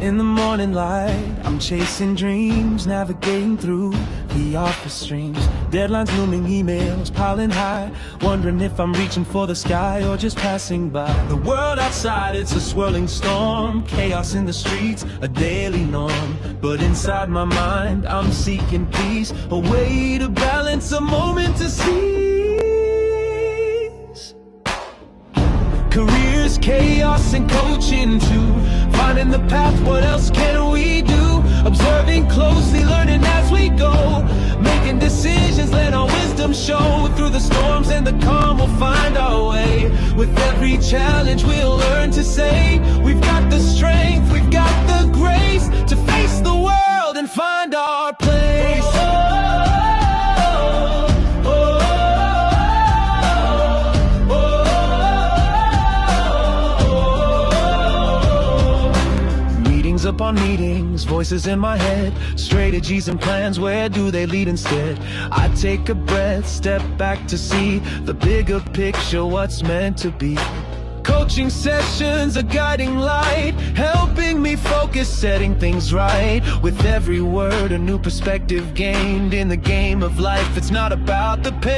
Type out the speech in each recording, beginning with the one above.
In the morning light, I'm chasing dreams, navigating through the office streams. Deadlines looming, emails piling high, wondering if I'm reaching for the sky or just passing by. The world outside, it's a swirling storm, chaos in the streets, a daily norm. But inside my mind, I'm seeking peace, a way to balance, a moment to seize. Careers, chaos, and coaching too. Finding the path, what else can we do? Observing closely, learning as we go. Making decisions, let our wisdom show. Through the storms and the calm, we'll find our way. With every challenge, we'll learn to say, we've got the strength, we've got the grace to face the world and find our place. Upon meetings, voices in my head, strategies and plans, where do they lead instead? I take a breath, step back to see the bigger picture, what's meant to be. Coaching sessions, a guiding light, helping me focus, setting things right. With every word, a new perspective gained. In the game of life, it's not about the pain.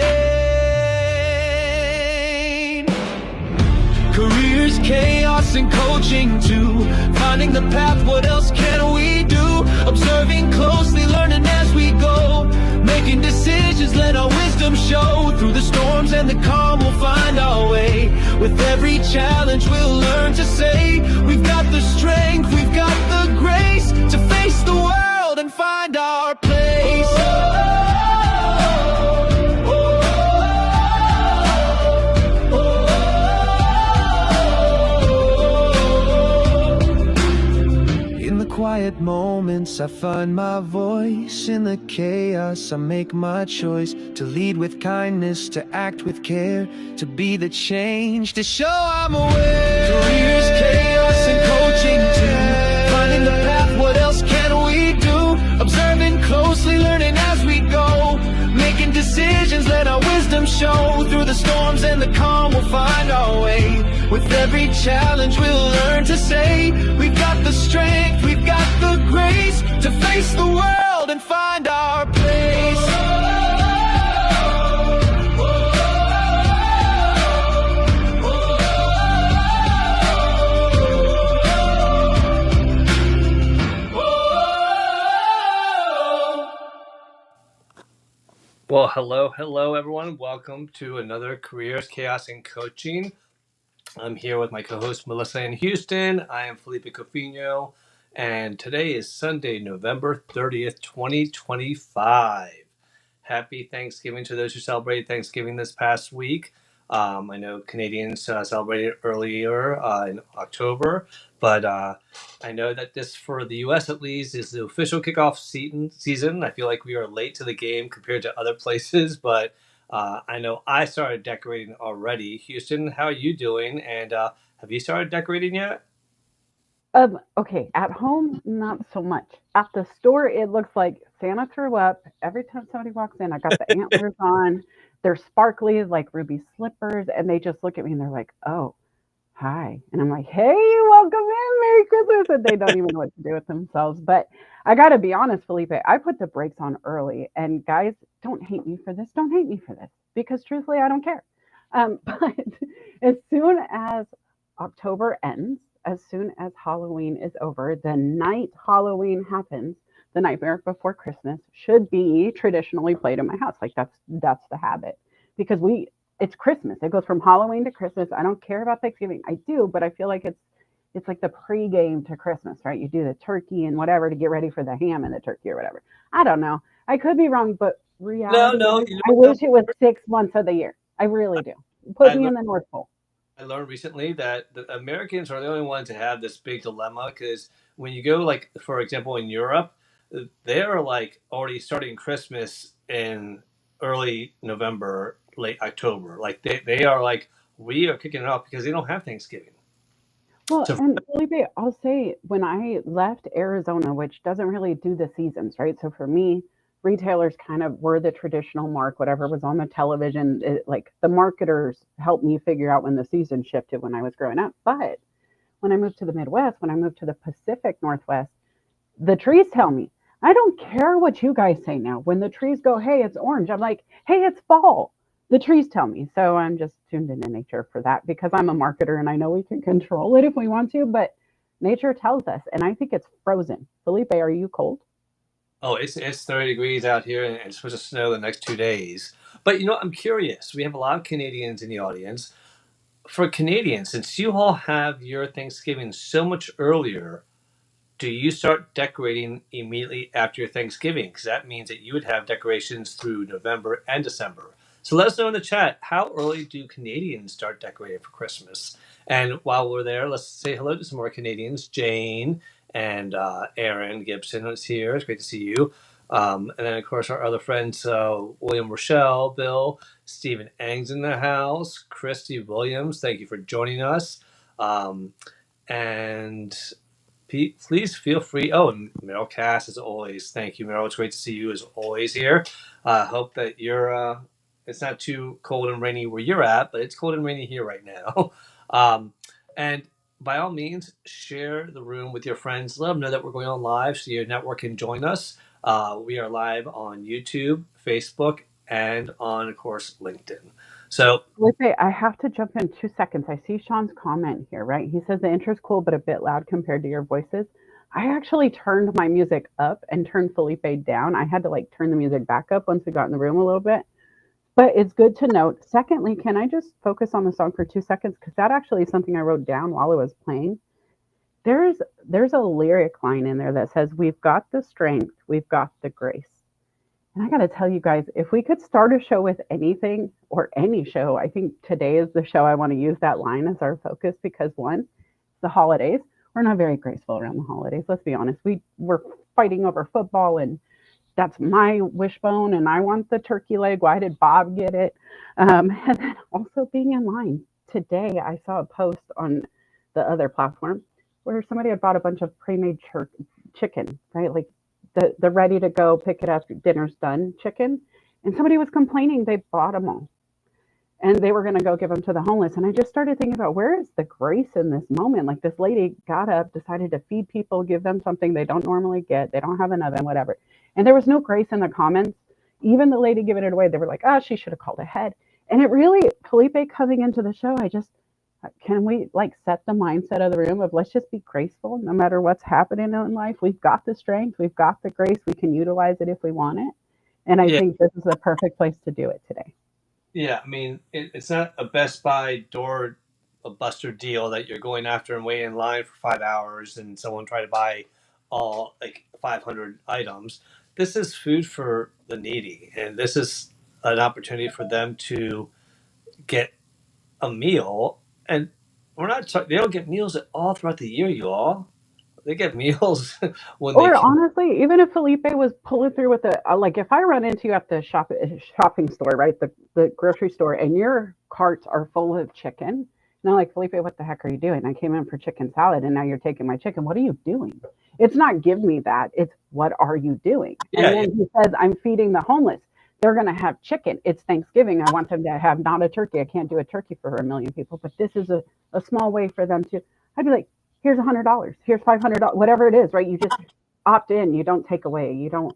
Careers, chaos, and coaching too. Finding the path, what else can we do? Observing closely, learning as we go. Making decisions, let our wisdom show. Through the storms and the calm, we'll find our way. With every challenge, we'll learn to say, we've got the strength, we've got the grace to face the world and find our place. Quiet moments, I find my voice. In the chaos, I make my choice to lead with kindness, to act with care, to be the change, to show I'm aware. Careers, chaos, and coaching too. Finding the path, what else can we do? Observing closely, learning as we go. Making decisions, let our wisdom show. Through the storms and the calm, we'll find our way. With every challenge, we'll learn to say, we've got the strength, we've got the grace to face the world and find our place. Well, hello, everyone. Welcome to another Careers, Chaos, and Coaching. I'm here with my co-host, Melissa in Houston. I am Felipe Cofiño, and today is Sunday, November 30th, 2025. Happy Thanksgiving to those who celebrated Thanksgiving this past week. I know Canadians celebrated earlier in October, but I know that this, for the U.S. at least, is the official kickoff season. I feel like we are late to the game compared to other places, but I know I started decorating already. Houston, how are you doing? And have you started decorating yet? Okay, at home, not so much. At the store, it looks like Santa threw up. Every time somebody walks in, I got the antlers on. They're sparkly like ruby slippers, and they just look at me and they're like, "Oh, hi." And I'm like, "Hey, welcome in. Merry Christmas." And they don't even know what to do with themselves. But I got to be honest, Felipe, I put the brakes on early. And guys, don't hate me for this. Don't hate me for this because truthfully, I don't care. But as soon as October ends, as soon as Halloween is over, the night Halloween happens, the nightmare before Christmas should be traditionally played in my house. Like that's the habit because it's Christmas. It goes from Halloween to Christmas. I don't care about Thanksgiving. I do, but I feel like it's like the pregame to Christmas, right? You do the turkey and whatever to get ready for the ham and the turkey or whatever. I don't know. I could be wrong, but reality, No. I wish it was 6 months of the year. I really do. Put me in the North Pole. I learned recently that the Americans are the only ones to have this big dilemma because when you go, like, for example, in Europe, they are like already starting Christmas in early November, late October. Like they are like, we are kicking it off because they don't have Thanksgiving. Well, So and Felipe, I'll say when I left Arizona, which doesn't really do the seasons, right? So for me, retailers kind of were the traditional mark, whatever was on the television. Like the marketers helped me figure out when the season shifted when I was growing up. But when I moved to the Midwest, when I moved to the Pacific Northwest, the trees tell me. I don't care what you guys say now. When the trees go, hey, it's orange, I'm like, hey, it's fall. The trees tell me. So I'm just tuned into nature for that because I'm a marketer and I know we can control it if we want to, but nature tells us. And I think it's frozen. Felipe, are you cold? Oh, it's 30 degrees out here, and it's supposed to snow the next 2 days. But I'm curious. We have a lot of Canadians in the audience. For Canadians, since you all have your Thanksgiving so much earlier, do you start decorating immediately after your Thanksgiving? Because that means that you would have decorations through November and December. So let us know in the chat, how early do Canadians start decorating for Christmas? And while we're there, let's say hello to some more Canadians. Jane and Aaron Gibson is here. It's great to see you. And then, of course, our other friends, William Rochelle, Bill, Stephen Eng's in the house, Christy Williams, thank you for joining us. And please feel free. Oh, and Meryl Cass, as always. Thank you, Meryl. It's great to see you as always here. Hope that you're. It's not too cold and rainy where you're at, but it's cold and rainy here right now. And by all means, share the room with your friends. Let them know that we're going on live so your network can join us. We are live on YouTube, Facebook, and on, of course, LinkedIn. So Felipe, I have to jump in 2 seconds. I see Sean's comment here, right? He says the intro's cool, but a bit loud compared to your voices. I actually turned my music up and turned Felipe down. I had to like turn the music back up once we got in the room a little bit. But it's good to note. Secondly, can I just focus on the song for 2 seconds? Because that actually is something I wrote down while it was playing. There's a lyric line in there that says, we've got the strength, we've got the grace. And I got to tell you guys, if we could start a show with anything or any show, I think today is the show I want to use that line as our focus because one, the holidays, we're not very graceful around the holidays. Let's be honest. We're fighting over football and that's my wishbone and I want the turkey leg. Why did Bob get it? And then also being in line. Today, I saw a post on the other platform where somebody had bought a bunch of pre-made chicken, right? Like the ready to go, pick it up, dinner's done chicken. And somebody was complaining they bought them all and they were going to go give them to the homeless. And I just started thinking about where is the grace in this moment? Like this lady got up, decided to feed people, give them something they don't normally get. They don't have an oven, whatever. And there was no grace in the comments. Even the lady giving it away, they were like, oh, she should have called ahead. And it really, Felipe coming into the show, can we like set the mindset of the room of let's just be graceful no matter what's happening in life? We've got the strength, we've got the grace, we can utilize it if we want it. And I yeah, think this is the perfect place to do it today. yeah. I mean, it's not a Best Buy door a buster deal that you're going after and waiting in line for 5 hours and someone try to buy all like 500 items. This is food for the needy, and this is an opportunity for them to get a meal. And we're not talking, they don't get meals at all throughout the year, you all. They get meals when they Or can. honestly, even if Felipe was pulling through with like if I run into you at the shopping store, right, the grocery store, and your carts are full of chicken, and I'm like, Felipe, what the heck are you doing? I came in for chicken salad, and now you're taking my chicken. What are you doing? It's not give me that. It's what are you doing? And Yeah, yeah, then he says, I'm feeding the homeless. They're going to have chicken. It's Thanksgiving. I want them to have not a turkey. I can't do a turkey for a million people, but this is a small way for them to. I'd be like, here's $100. Here's $500. Whatever it is, right? You just opt in, you don't take away, you don't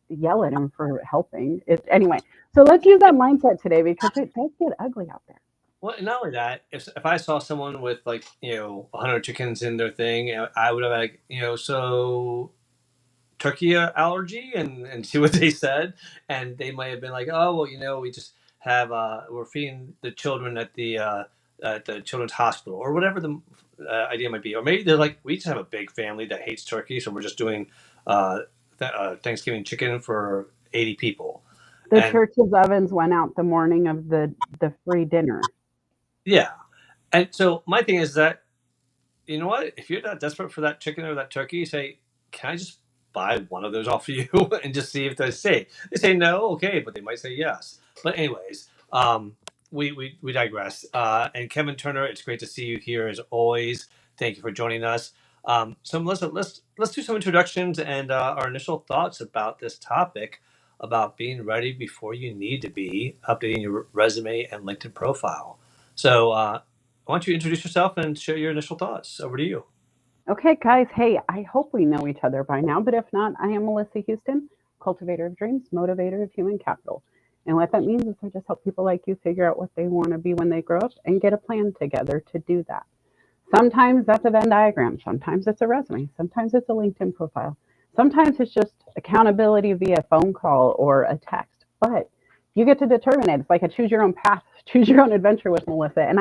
yell at him for helping. Anyway. So let's use that mindset today because it does get ugly out there. well, not only that, if I saw someone with like 100 chickens in their thing, I would have like so turkey allergy and see what they said, and they might have been like, oh well, we just have we're feeding the children at the children's hospital or whatever the idea might be, or maybe they're like, we just have a big family that hates turkey, so we're just doing Thanksgiving chicken for 80 people, The and church's ovens went out the morning of the free dinner. yeah, and so my thing is that you know what? If you're not desperate for that chicken or that turkey, say, can I just buy one of those off of you and just see if they say? They say no, okay, but they might say yes. But anyways, we digress. And Kevin Turner, it's great to see you here as always. Thank you for joining us. So Melissa, let's do some introductions and our initial thoughts about this topic about being ready before you need to be updating your resume and LinkedIn profile. So why don't you introduce yourself and share your initial thoughts? Over to you. Okay, guys. Hey, I hope we know each other by now, but if not, I am Melissa Houston, cultivator of dreams, motivator of human capital. And what that means is I just help people like you figure out what they want to be when they grow up and get a plan together to do that. Sometimes that's a Venn diagram. Sometimes it's a resume. Sometimes it's a LinkedIn profile. Sometimes it's just accountability via phone call or a text. But you get to determine it. It's like a choose your own path, choose your own adventure with Melissa. And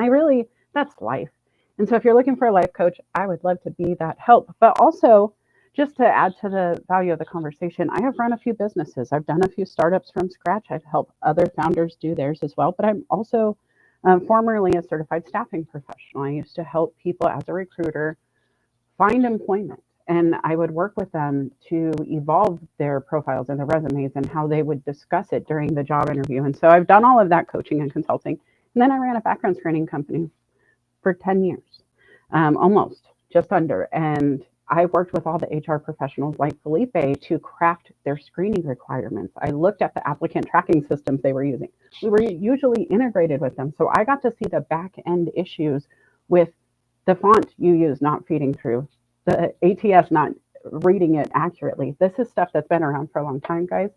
that's life. And so if you're looking for a life coach, I would love to be that help. But also, just to add to the value of the conversation, I have run a few businesses. I've done a few startups from scratch. I've helped other founders do theirs as well. But I'm also formerly a certified staffing professional. I used to help people as a recruiter find employment. And I would work with them to evolve their profiles and their resumes and how they would discuss it during the job interview. And so I've done all of that coaching and consulting. And then I ran a background screening company for 10 years, almost, just under. And I worked with all the HR professionals like Felipe to craft their screening requirements. I looked at the applicant tracking systems they were using. We were usually integrated with them. So I got to see the back end issues with the font you use not feeding through, the ATS not reading it accurately. This is stuff that's been around for a long time, guys.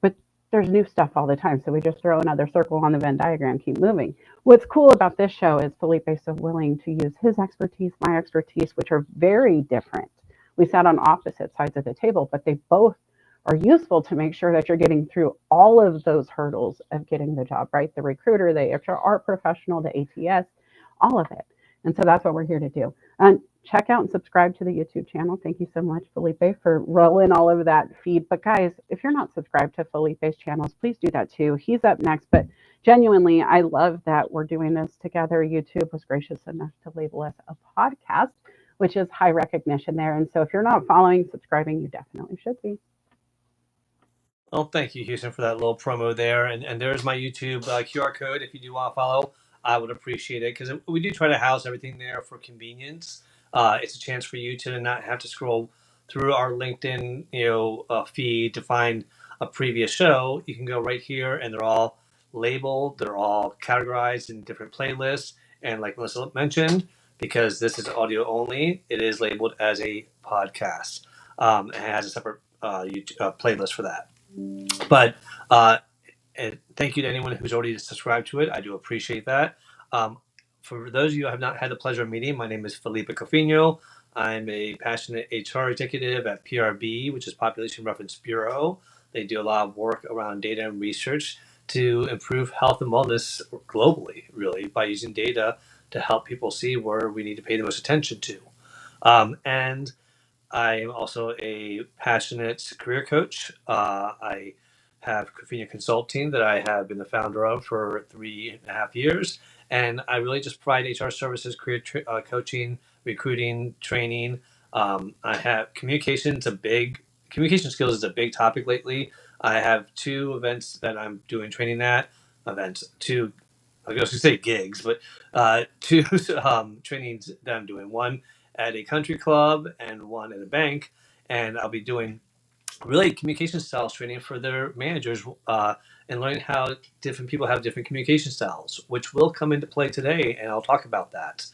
But there's new stuff all the time. So we just throw another circle on the Venn diagram, keep moving. What's cool about this show is Felipe is so willing to use his expertise, my expertise, which are very different. We sat on opposite sides of the table, but they both are useful to make sure that you're getting through all of those hurdles of getting the job, right? The recruiter, the HR professional, the ATS, all of it. And so that's what we're here to do. And check out and subscribe to the YouTube channel. Thank you so much, Felipe, for rolling all of that feed. But guys, if you're not subscribed to Felipe's channels, please do that too. He's up next. But genuinely, I love that we're doing this together. YouTube was gracious enough to label us a podcast, which is high recognition there. And so if you're not following, subscribing, you definitely should be. Well, thank you, Houston, for that little promo there. And there's my YouTube QR code. If you do want to follow, I would appreciate it because we do try to house everything there for convenience. It's a chance for you to not have to scroll through our LinkedIn, feed to find a previous show. You can go right here, and they're all labeled. They're all categorized in different playlists. And like Melissa mentioned, because this is audio only, it is labeled as a podcast. It has a separate YouTube, playlist for that. But and thank you to anyone who's already subscribed to it. I do appreciate that. For those of you who have not had the pleasure of meeting, my name is Felipe Cofiño. I'm a passionate HR executive at PRB, which is Population Reference Bureau. They do a lot of work around data and research to improve health and wellness globally, really, by using data to help people see where we need to pay the most attention to. And I am also a passionate career coach. I have Cofiño Consulting that I have been the founder of for 3.5 years. And I really just provide HR services, career coaching, recruiting, training. I have communication skills is a big topic lately. I have 2 events that I'm doing training at. I was going to say gigs, but 2 trainings that I'm doing. One at a country club and one at a bank. And I'll be doing really communication styles training for their managers and learning how different people have different communication styles, which will come into play today. And I'll talk about that.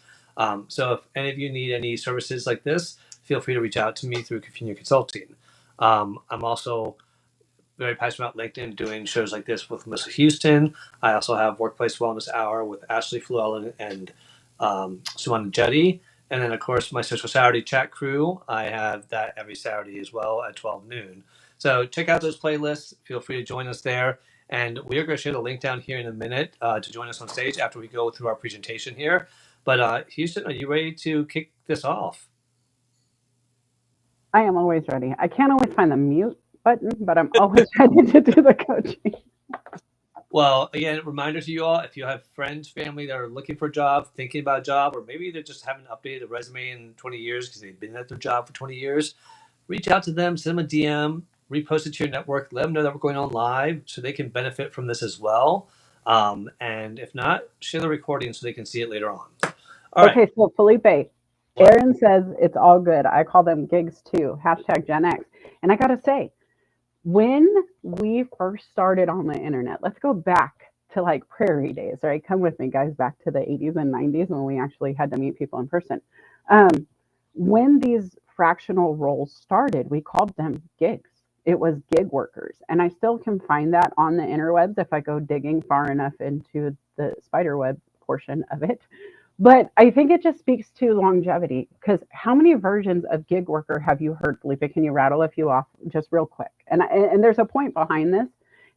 So if any of you need any services like this, feel free to reach out to me through Cofiño Consulting. I'm also very passionate about LinkedIn, doing shows like this with Melissa Houston. I also have Workplace Wellness Hour with Ashley Flewell and Suman Jetty. And then, of course, my Social Saturday chat crew. I have that every Saturday as well at 12 noon. So check out those playlists. Feel free to join us there. And we are going to share the link down here in a minute to join us on stage after we go through our presentation here. But Houston, are you ready to kick this off? I am always ready. I can't always find the mute button, but I'm always ready to do the coaching. Well, again, reminder to you all, if you have friends, family that are looking for a job, thinking about a job, or maybe they just haven't updated a resume in 20 years because they've been at their job for 20 years, reach out to them, send them a DM, repost it to your network, let them know that we're going on live so they can benefit from this as well. And if not, share the recording so they can see it later on. All right. Okay, so Felipe, Aaron says it's all good. I call them gigs too, hashtag Gen X. And I got to say, when we first started on the internet, let's go back to like prairie days, right? Come with me, guys, back to the 80s and 90s when we actually had to meet people in person. Um, when these fractional roles started, we called them gigs. It was gig workers. And I still can find that on the interwebs if I go digging far enough into the spider web portion of it. But I think it just speaks to longevity because how many versions of gig worker have you heard, Felipe? Can you rattle a few off just real quick? And there's a point behind this.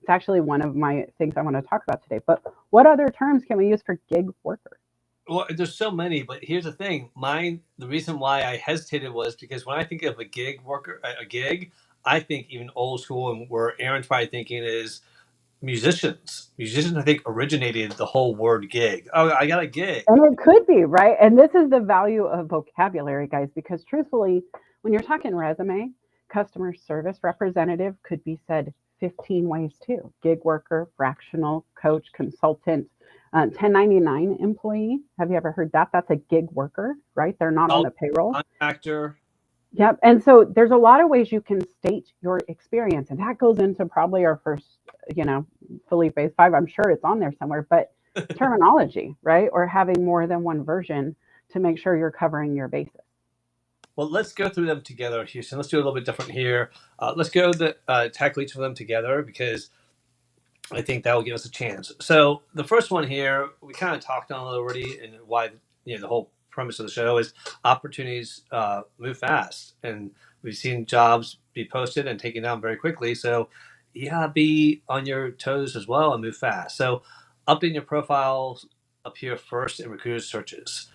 It's actually one of my things I want to talk about today. But what other terms can we use for gig worker? Well, there's so many, but here's the thing. The reason why I hesitated was because when I think of a gig worker, a gig, I think even old school, and where Aaron's probably thinking is musicians. Musicians, I think, originated the whole word gig. Oh, I got a gig. And it could be, right? And this is the value of vocabulary, guys, because truthfully, when you're talking resume, customer service representative could be said 15 ways too. Gig worker, fractional, coach, consultant, 1099 employee. Have you ever heard that? That's a gig worker, right? They're not on the payroll. Contractor. Yep. And so there's a lot of ways you can state your experience. And that goes into probably our first, Felipe's 5. I'm sure it's on there somewhere, but terminology, right? Or having more than one version to make sure you're covering your bases. Well, let's go through them together, Houston. Let's do a little bit different here. Let's go tackle each of them together because I think that will give us a chance. So the first one here, we kind of talked on it already, and why the whole premise of the show is opportunities move fast, and we've seen jobs be posted and taken down very quickly. So you gotta be on your toes as well and move fast. So updating your profiles appear first in recruiters' searches.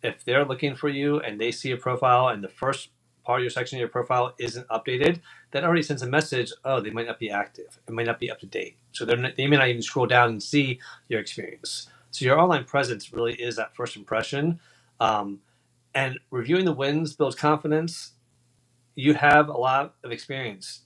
If they're looking for you and they see a profile and the first part of your section of your profile isn't updated, that already sends a message. Oh, they might not be active. It might not be up to date. So they may not even scroll down and see your experience. So your online presence really is that first impression. And reviewing the wins builds confidence. You have a lot of experience.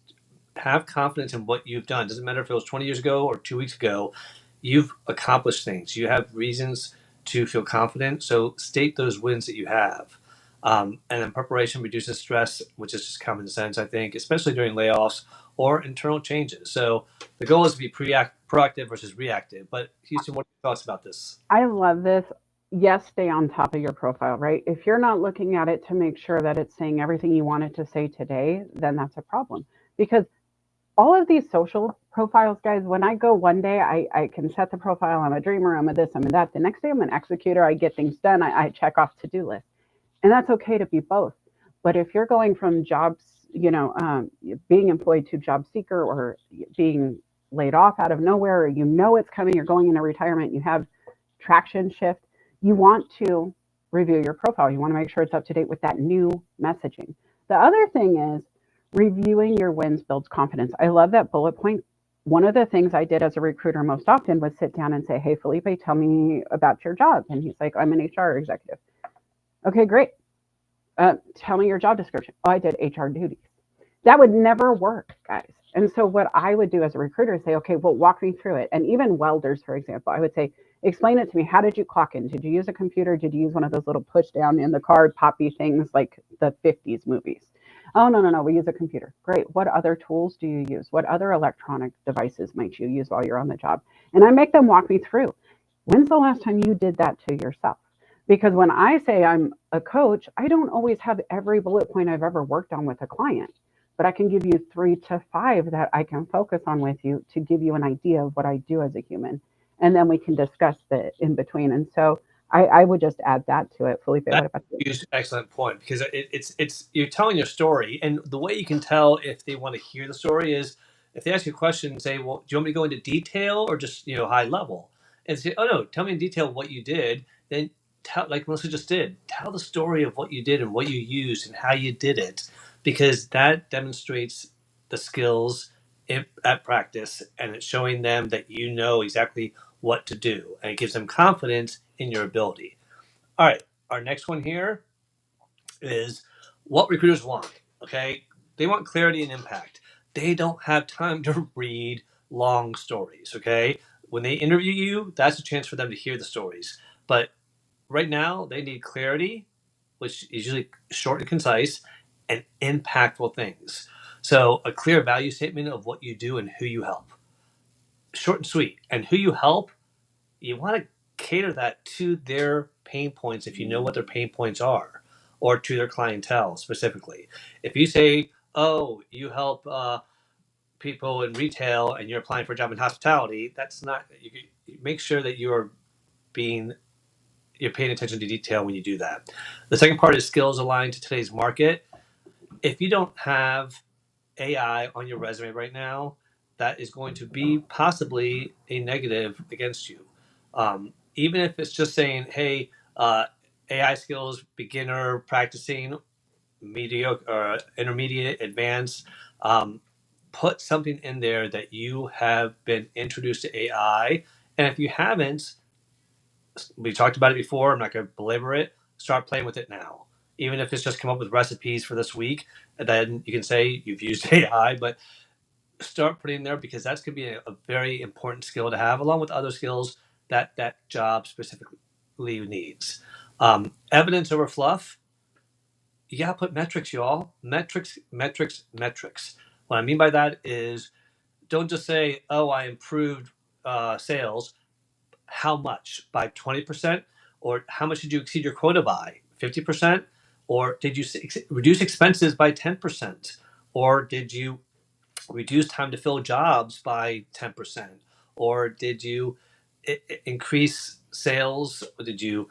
Have confidence in what you've done. Doesn't matter if it was 20 years ago or 2 weeks ago. You've accomplished things. You have reasons to feel confident. So state those wins that you have. And then preparation reduces stress, which is just common sense, I think, especially during layoffs or internal changes. So the goal is to be proactive versus reactive. But Houston, what are your thoughts about this? I love this. Yes, stay on top of your profile, right? If you're not looking at it to make sure that it's saying everything you want it to say today, then that's a problem. Because all of these social profiles, guys, when I go one day, I can set the profile. I'm a dreamer. I'm a this, I'm a that. The next day, I'm an executor. I get things done. I check off to-do list. And that's okay to be both. But if you're going from jobs, being employed to job seeker or being laid off out of nowhere, or it's coming, you're going into retirement, you have traction shift, you want to review your profile. You want to make sure it's up to date with that new messaging. The other thing is reviewing your wins builds confidence. I love that bullet point. One of the things I did as a recruiter most often was sit down and say, hey, Felipe, tell me about your job. And he's like, I'm an HR executive. Okay, great. Tell me your job description. Oh, I did HR duties. That would never work, guys. And so what I would do as a recruiter is say, okay, well, walk me through it. And even welders, for example, I would say, explain it to me. How did you clock in? Did you use a computer? Did you use one of those little push down in the card poppy things like the 50s movies? Oh, no. We use a computer. Great. What other tools do you use? What other electronic devices might you use while you're on the job? And I make them walk me through. When's the last time you did that to yourself? Because when I say I'm a coach, I don't always have every bullet point I've ever worked on with a client, but I can give you 3 to 5 that I can focus on with you to give you an idea of what I do as a human. And then we can discuss the in between. And so I would just add that to it. Felipe, what That's about you? a huge, excellent point because it's you're telling your story, and the way you can tell if they want to hear the story is if they ask you a question and say, "Well, do you want me to go into detail or just high level?" And say, "Oh no, tell me in detail what you did." Then tell, like Melissa just did, tell the story of what you did and what you used and how you did it, because that demonstrates the skills at practice, and it's showing them that you know exactly what to do, and it gives them confidence in your ability. All right, our next one here is what recruiters want. Okay, they want clarity and impact. They don't have time to read long stories. Okay, when they interview you, that's a chance for them to hear the stories. But right now, they need clarity, which is usually short and concise, and impactful things. So, a clear value statement of what you do and who you help. short and sweet. And who you help, you want to cater that to their pain points if you know what their pain points are, or to their clientele specifically. If you say, oh, you help people in retail and you're applying for a job in hospitality, that's not, you make sure that you're paying attention to detail when you do that. The second part is skills aligned to today's market. If you don't have AI on your resume right now, that is going to be possibly a negative against you. Even if it's just saying, hey, AI skills, beginner, practicing, mediocre, intermediate, advanced, put something in there that you have been introduced to AI. And if you haven't, we talked about it before, I'm not going to belabor it, start playing with it now. Even if it's just come up with recipes for this week, and then you can say you've used AI, but start putting in there because that's going to be a very important skill to have, along with other skills that that job specifically needs. Evidence over fluff. You got to put metrics, y'all. Metrics, metrics, metrics. What I mean by that is don't just say, oh, I improved sales. How much? By 20%? Or how much did you exceed your quota by? 50%? Or did you reduce expenses by 10%? Or did you reduce time to fill jobs by 10%? Or did you increase sales? Or did you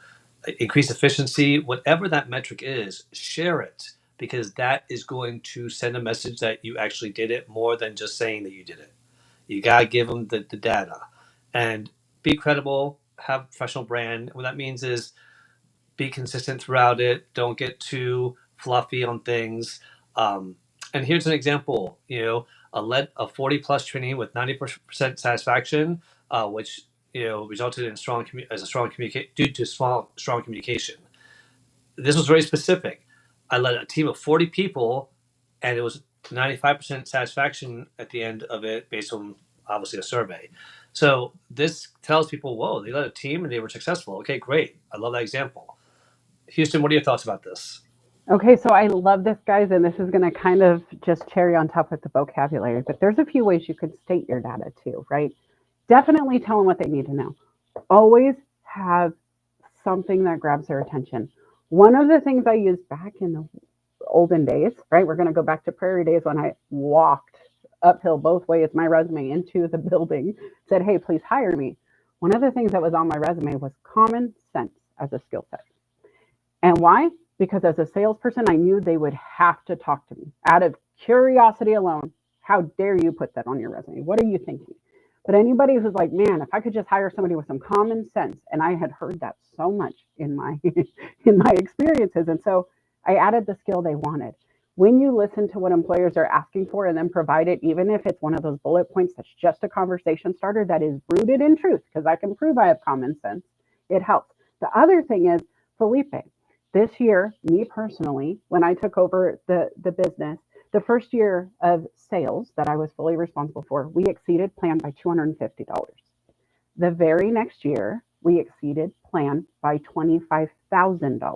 increase efficiency? Whatever that metric is, share it because that is going to send a message that you actually did it more than just saying that you did it. You got to give them the data and be credible, have a professional brand. What that means is be consistent throughout it. Don't get too fluffy on things. And here's an example, a 40 plus training with 90% satisfaction, which, resulted in strong communication due to strong communication. This was very specific. I led a team of 40 people and it was 95% satisfaction at the end of it based on obviously a survey. So this tells people, whoa, they led a team and they were successful. Okay, great. I love that example. Houston, what are your thoughts about this? Okay, so I love this, guys, and this is going to kind of just cherry on top with the vocabulary, but there's a few ways you could state your data too, right? Definitely tell them what they need to know. Always have something that grabs their attention. One of the things I used back in the olden days, right? We're going to go back to prairie days when I walked uphill both ways, my resume into the building, said, hey, please hire me. One of the things that was on my resume was common sense as a skill set. And why? Because as a salesperson, I knew they would have to talk to me out of curiosity alone. How dare you put that on your resume? What are you thinking? But anybody who's like, man, if I could just hire somebody with some common sense, and I had heard that so much in my in my experiences, and so I added the skill they wanted. When you listen to what employers are asking for and then provide it, even if it's one of those bullet points that's just a conversation starter that is rooted in truth, because I can prove I have common sense, it helps. The other thing is, Felipe, this year, me personally, when I took over the business, the first year of sales that I was fully responsible for, we exceeded plan by $250. The very next year, we exceeded plan by $25,000.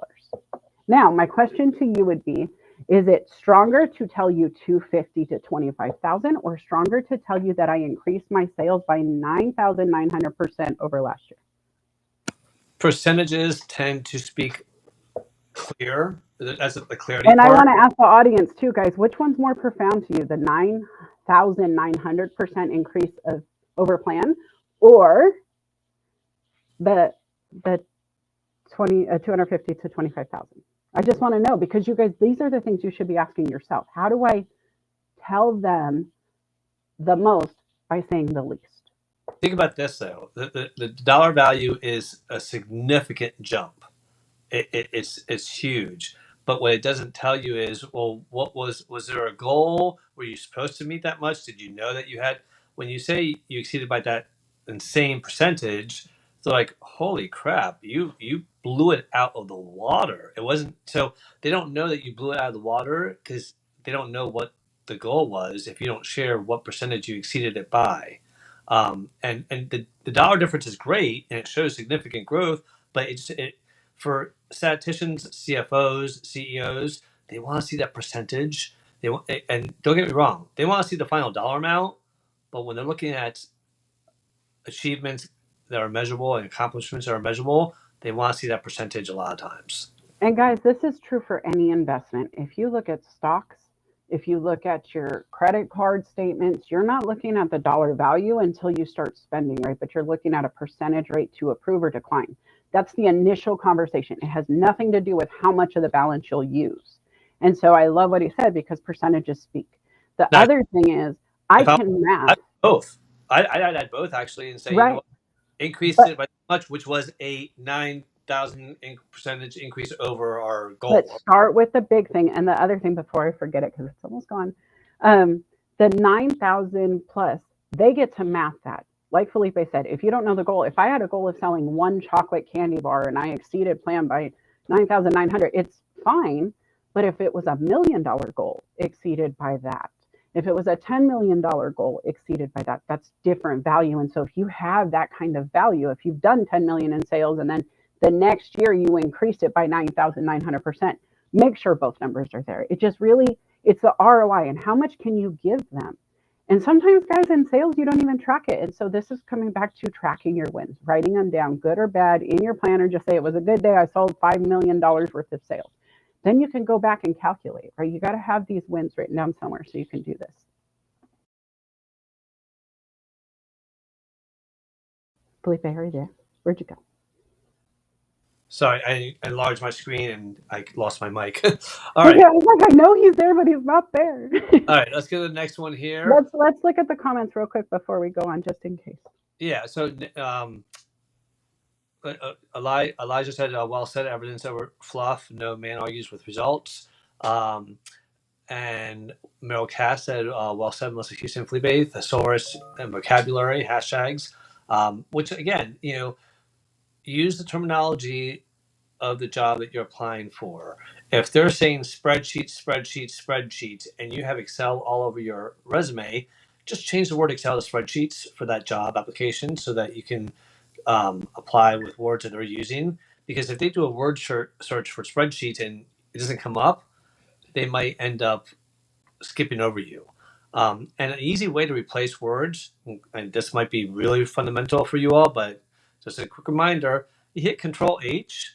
Now, my question to you would be, is it stronger to tell you 250 to 25,000 or stronger to tell you that I increased my sales by 9,900% over last year? Percentages tend to speak clear as the clarity And part. I want to ask the audience too, guys, which one's more profound to you, the 9,900% increase of over plan or the 250 to 25,000? I just want to know because you guys, these are the things you should be asking yourself. How do I tell them the most by saying the least? Think about this though. The dollar value is a significant jump. It's huge. But what it doesn't tell you is, well, what was there a goal? Were you supposed to meet that much? Did you know that you had? When you say you exceeded by that insane percentage, they're like, holy crap, you blew it out of the water. It wasn't so they don't know that you blew it out of the water because they don't know what the goal was if you don't share what percentage you exceeded it by. And the dollar difference is great and it shows significant growth, but for statisticians, CFOs, CEOs, they want to see that percentage. And don't get me wrong, they want to see the final dollar amount. But when they're looking at achievements that are measurable and accomplishments that are measurable, they want to see that percentage a lot of times. And guys, this is true for any investment. If you look at stocks, if you look at your credit card statements, you're not looking at the dollar value until you start spending, right? But you're looking at a percentage rate to approve or decline. That's the initial conversation. It has nothing to do with how much of the balance you'll use. And so I love what he said because percentages speak. The Now, other thing is, I if can I math, both, I'd add both actually and say, you know right? what, increased But it by much, which was a 9,000 percentage increase over our Let's goal. start with the big thing. And the other thing before I forget it, because it's almost gone, the 9,000 plus, they get to math that. Like Felipe said, if you don't know the goal, if I had a goal of selling one chocolate candy bar and I exceeded plan by 9,900, it's fine. But if it was $1 million goal exceeded by that, if it was a $10 million goal exceeded by that, that's different value. And so if you have that kind of value, if you've done 10 million in sales and then the next year you increased it by 9,900%, make sure both numbers are there. It just really, it's the ROI and how much can you give them? And sometimes, guys, in sales, you don't even track it. And so this is coming back to tracking your wins, writing them down, good or bad, in your planner. Just say it was a good day. I sold $5 million worth of sales. Then you can go back and calculate, right? You got to have these wins written down somewhere so you can do this. Felipe, are you there? Where'd you go? Sorry, I enlarged my screen and I lost my mic. All right. Yeah, I was like, I know he's there, but he's not there. All right, let's go to the next one here. Let's look at the comments real quick before we go on, just in case. Yeah, so Elijah said, well said, evidence over fluff, no man argues with results. And Meryl Cass said, well said, Melissa Houston, Felipe, thesaurus and vocabulary, hashtags, which again, use the terminology of the job that you're applying for. If they're saying spreadsheets, and you have Excel all over your resume, just change the word Excel to spreadsheets for that job application so that you can apply with words that they're using. Because if they do a word search for spreadsheets and it doesn't come up, they might end up skipping over you. And an easy way to replace words, and this might be really fundamental for you all, but just a quick reminder, you hit Control H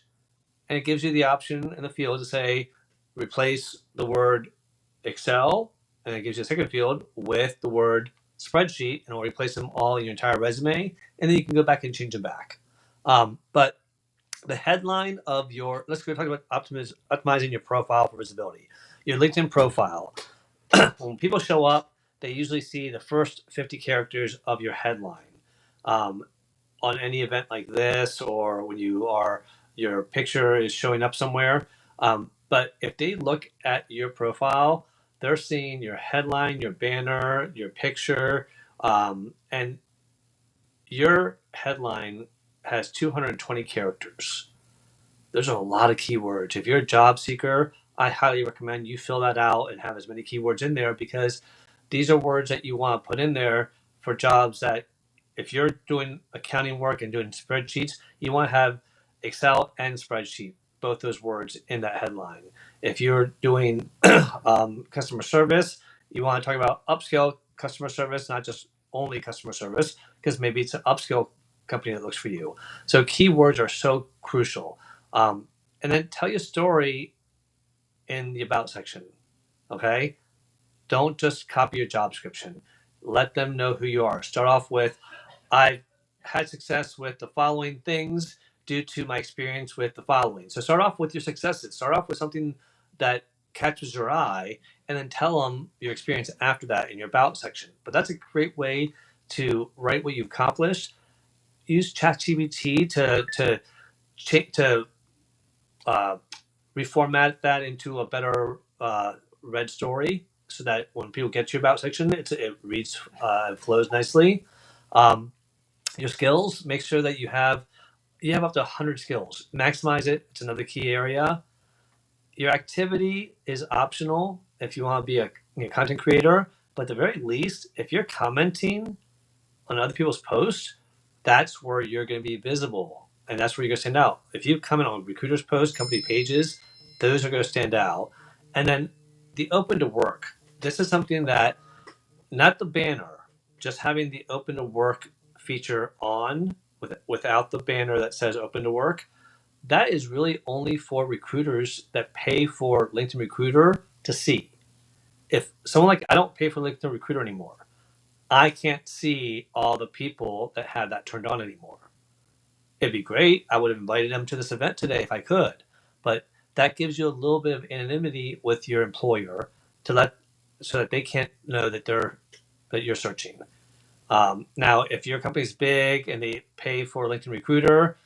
and it gives you the option in the field to say replace the word Excel, and it gives you a second field with the word spreadsheet, and it'll replace them all in your entire resume, and then you can go back and change them back. But the headline of your, let's go talk about optimizing your profile for visibility. Your LinkedIn profile. When people show up, they usually see the first 50 characters of your headline. On any event like this, or when your picture is showing up somewhere. But if they look at your profile, they're seeing your headline, your banner, your picture, and your headline has 220 characters. There's a lot of keywords. If you're a job seeker, I highly recommend you fill that out and have as many keywords in there, because these are words that you want to put in there for jobs that, if you're doing accounting work and doing spreadsheets, you want to have Excel and spreadsheet, both those words in that headline. If you're doing customer service, you want to talk about upscale customer service, not just only customer service, because maybe it's an upscale company that looks for you. So keywords are so crucial. And then tell your story in the about section. Okay? Don't just copy your job description. Let them know who you are. Start off with, I've had success with the following things due to my experience with the following. So start off with your successes. Start off with something that catches your eye, and then tell them your experience after that in your about section. But that's a great way to write what you've accomplished. Use ChatGPT to reformat that into a better read story, so that when people get to your about section, it reads and flows nicely. Your skills, make sure that you have up to 100 skills. Maximize it. It's another key area. Your activity is optional if you want to be a content creator, but at the very least, if you're commenting on other people's posts, that's where you're going to be visible, and that's where you're going to stand out. If you comment on recruiters' posts, company pages, those are going to stand out. And then the open to work. This is something that, not the banner, just having the open to work feature on without the banner that says open to work, that is really only for recruiters that pay for LinkedIn Recruiter to see. If someone like, I don't pay for LinkedIn Recruiter anymore, I can't see all the people that have that turned on anymore. It'd be great. I would have invited them to this event today if I could, but that gives you a little bit of anonymity with your employer to let so that they can't know that you're searching. Now, if your company's big and they pay for LinkedIn Recruiter,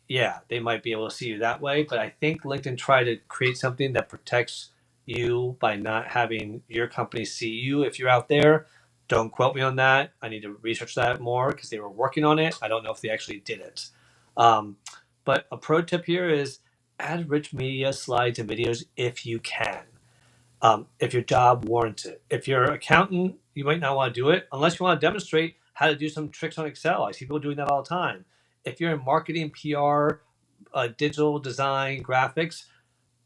yeah, they might be able to see you that way. But I think LinkedIn tried to create something that protects you by not having your company see you if you're out there. Don't quote me on that. I need to research that more because they were working on it. I don't know if they actually did it. Um, but a pro tip here is add rich media slides and videos if you can. If your job warrants it. If you're an accountant, you might not want to do it unless you want to demonstrate how to do some tricks on Excel. I see people doing that all the time. If you're in marketing, PR, digital design, graphics,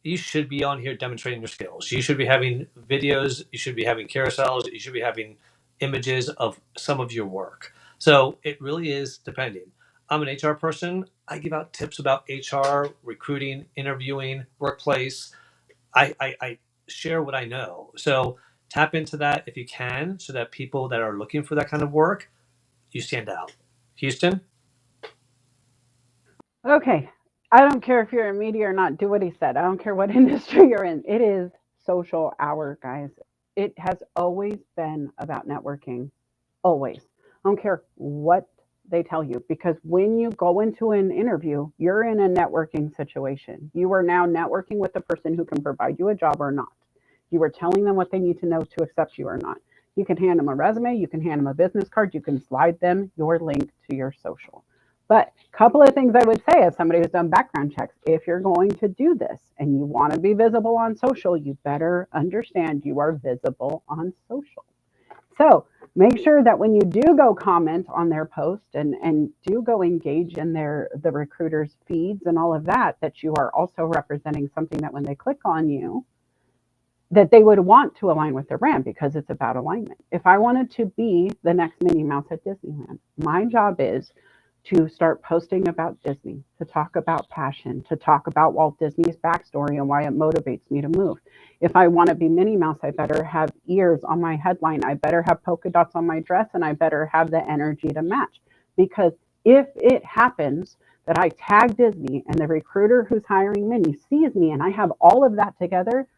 you should be on here demonstrating your skills. You should be having videos, you should be having carousels, you should be having images of some of your work. So it really is depending. I'm an HR person. I give out tips about HR, recruiting, interviewing, workplace. I share what I know. So tap into that if you can, so that people that are looking for that kind of work, you stand out. Houston? Okay. I don't care if you're in media or not, do what he said. I don't care what industry you're in. It is social hour, guys. It has always been about networking. Always. I don't care what they tell you, because when you go into an interview, you're in a networking situation. You are now networking with the person who can provide you a job or not. You are telling them what they need to know to accept you or not. You can hand them a resume, you can hand them a business card, you can slide them your link to your social. But a couple of things I would say as somebody who's done background checks: if you're going to do this and you want to be visible on social, you better understand you are visible on social. So make sure that when you do go comment on their post and do go engage in the recruiters' feeds and all of that, that you are also representing something that when they click on you, that they would want to align with their brand, because it's about alignment. If I wanted to be the next Minnie Mouse at Disneyland, my job is to start posting about Disney, to talk about passion, to talk about Walt Disney's backstory and why it motivates me to move. If I want to be Minnie Mouse, I better have ears on my headline. I better have polka dots on my dress, and I better have the energy to match. Because if it happens that I tag Disney and the recruiter who's hiring Minnie sees me and I have all of that together,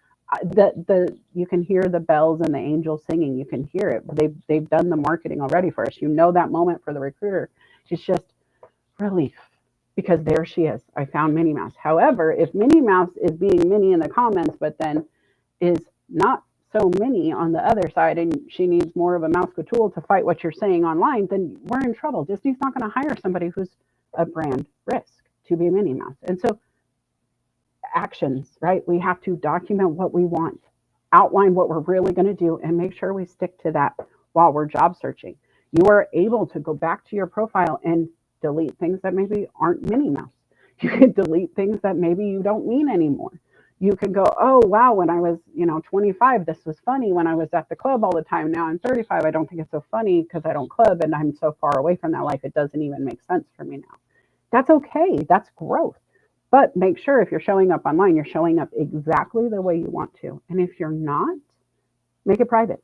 you can hear the bells and the angels singing. You can hear it. They've done the marketing already for us. You know that moment for the recruiter. It's just relief, because there she is. I found Minnie Mouse. However, if Minnie Mouse is being Minnie in the comments, but then is not so Minnie on the other side, and she needs more of a mouse tool to fight what you're saying online, then we're in trouble. Disney's not going to hire somebody who's a brand risk to be Minnie Mouse. And so actions, right? We have to document what we want, outline what we're really going to do, and make sure we stick to that while we're job searching. You are able to go back to your profile and delete things that maybe aren't Minnie Mouse. You can delete things that maybe you don't mean anymore. You can go, oh, wow, when I was, 25, this was funny. When I was at the club all the time, now I'm 35. I don't think it's so funny because I don't club and I'm so far away from that life. It doesn't even make sense for me now. That's okay. That's growth. But make sure if you're showing up online, you're showing up exactly the way you want to. And if you're not, make it private.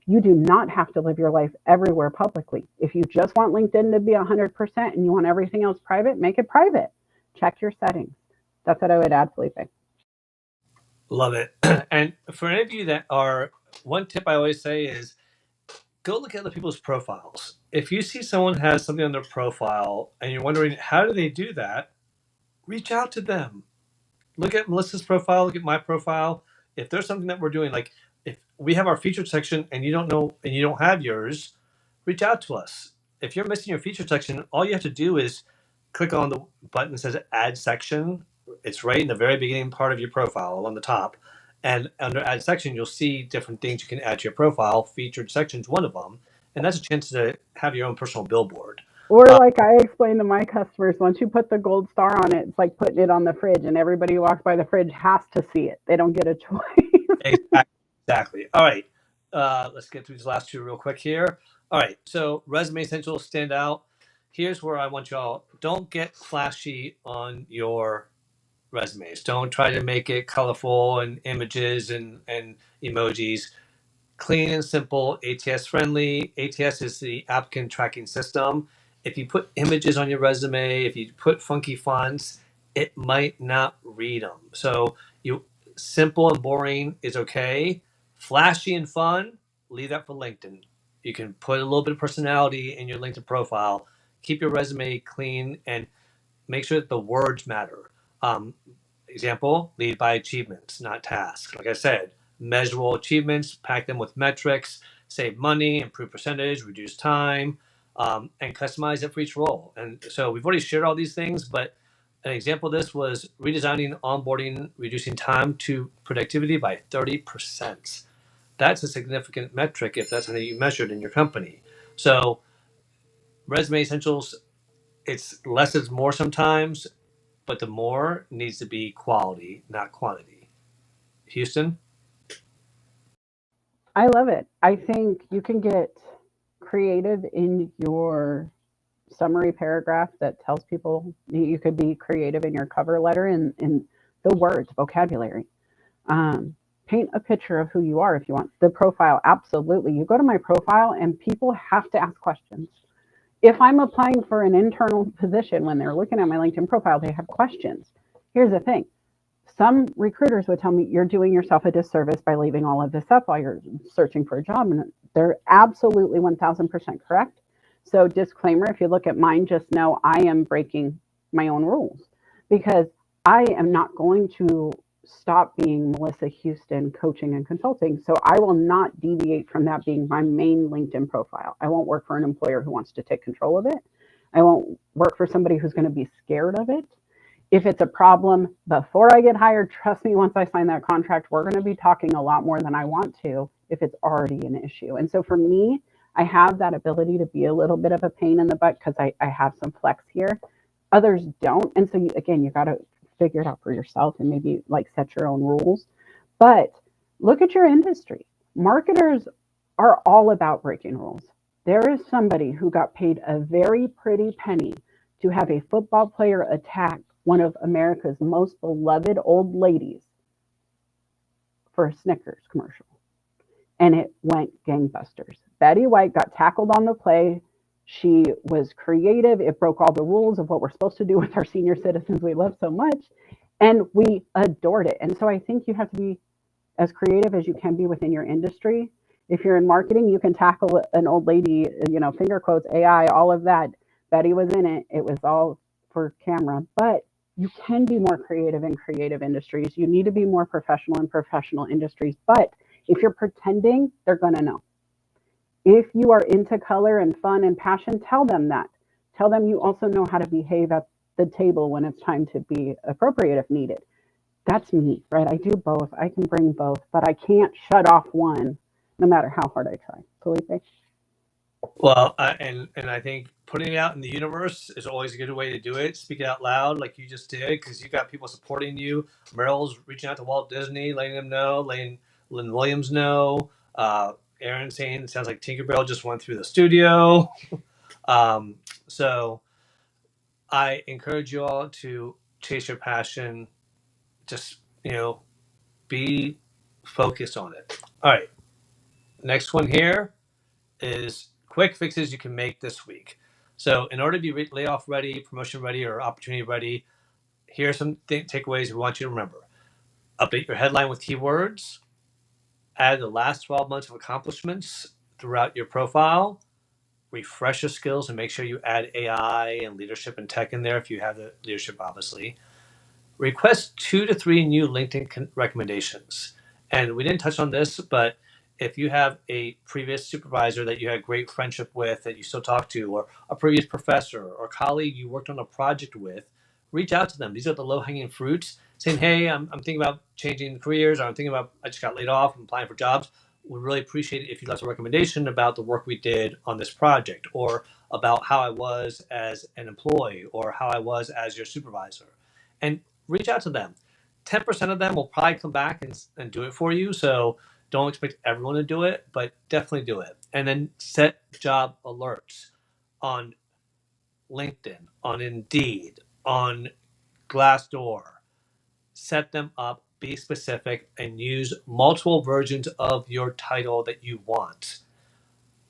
You do not have to live your life everywhere publicly. If you just want LinkedIn to be 100% and you want everything else private, make it private. Check your settings. That's what I would add, Felipe. Love it. And for any of you that are, one tip I always say is go look at other people's profiles. If you see someone has something on their profile and you're wondering, how do they do that? Reach out to them. Look at Melissa's profile, look at my profile. If there's something that we're doing, like if we have our featured section and you don't know and you don't have yours, reach out to us. If you're missing your featured section, all you have to do is click on the button that says add section. It's right in the very beginning part of your profile on the top. And under add section, you'll see different things you can add to your profile. Featured section's one of them. And that's a chance to have your own personal billboard. Or like I explain to my customers, once you put the gold star on it, it's like putting it on the fridge, and everybody who walks by the fridge has to see it. They don't get a choice. Exactly. All right. Let's get through these last two real quick here. All right, so resume essentials stand out. Here's where I want y'all, don't get flashy on your resumes. Don't try to make it colorful and images and emojis. Clean and simple, ATS friendly. ATS is the applicant tracking system. If you put images on your resume, if you put funky fonts, it might not read them. So you simple and boring is okay. Flashy and fun, leave that for LinkedIn. You can put a little bit of personality in your LinkedIn profile. Keep your resume clean and make sure that the words matter. Example, lead by achievements, not tasks. Like I said, measurable achievements, pack them with metrics, save money, improve percentage, reduce time, and customize it for each role. And so we've already shared all these things, but an example of this was redesigning onboarding, reducing time to productivity by 30%. That's a significant metric if that's something you measured in your company. So resume essentials, it's less is more sometimes, but the more needs to be quality, not quantity. Houston? I love it. I think you can get creative in your summary paragraph that tells people. You could be creative in your cover letter and in the words, vocabulary. Um, Paint a picture of who you are if you want. The profile, absolutely. You go to my profile and people have to ask questions. If I'm applying for an internal position, when they're looking at my LinkedIn profile, they have questions. Here's the thing. Some recruiters would tell me you're doing yourself a disservice by leaving all of this up while you're searching for a job. And they're absolutely 1000% correct. So, disclaimer, if you look at mine, just know I am breaking my own rules because I am not going to stop being Melissa Houston coaching and consulting. So, I will not deviate from that being my main LinkedIn profile. I won't work for an employer who wants to take control of it. I won't work for somebody who's going to be scared of it. If it's a problem before I get hired, trust me, once I sign that contract, we're going to be talking a lot more than I want to if it's already an issue. And so for me, I have that ability to be a little bit of a pain in the butt because I have some flex here. Others don't. And so, again, you got to figure it out for yourself and maybe like set your own rules. But look at your industry. Marketers are all about breaking rules. There is somebody who got paid a very pretty penny to have a football player attack one of America's most beloved old ladies for a Snickers commercial. And it went gangbusters. Betty White got tackled on the play. She was creative. It broke all the rules of what we're supposed to do with our senior citizens we love so much. And we adored it. And so I think you have to be as creative as you can be within your industry. If you're in marketing, you can tackle an old lady, finger quotes, AI, all of that. Betty was in it. It was all for camera. But you can be more creative in creative industries. You need to be more professional in professional industries. But if you're pretending, they're going to know. If you are into color and fun and passion, tell them that. Tell them you also know how to behave at the table when it's time to be appropriate if needed. That's me, right? I do both. I can bring both, but I can't shut off one no matter how hard I try. Felipe? Well, and I think putting it out in the universe is always a good way to do it. Speak it out loud, like you just did, because you got people supporting you. Merrill's reaching out to Walt Disney, letting them know, letting Lynn Williams know. Aaron saying it sounds like Tinkerbell just went through the studio. So I encourage you all to chase your passion. Just be focused on it. All right, next one here is quick fixes you can make this week. So, in order to be layoff ready, promotion ready, or opportunity ready, here are some takeaways we want you to remember. Update your headline with keywords. Add the last 12 months of accomplishments throughout your profile. Refresh your skills and make sure you add AI and leadership and tech in there if you have the leadership, obviously. Request 2 to 3 new LinkedIn recommendations. And we didn't touch on this, but if you have a previous supervisor that you had great friendship with that you still talk to, or a previous professor or colleague you worked on a project with, reach out to them. These are the low-hanging fruits. Saying, hey, I'm thinking about changing careers, or I'm thinking about, I just got laid off, I'm applying for jobs. We'd really appreciate it if you left a recommendation about the work we did on this project, or about how I was as an employee, or how I was as your supervisor. And reach out to them. 10% of them will probably come back and do it for you. So Don't expect everyone to do it, but definitely do it. And then set job alerts on LinkedIn, on Indeed, on Glassdoor. Set them up, be specific, and use multiple versions of your title that you want.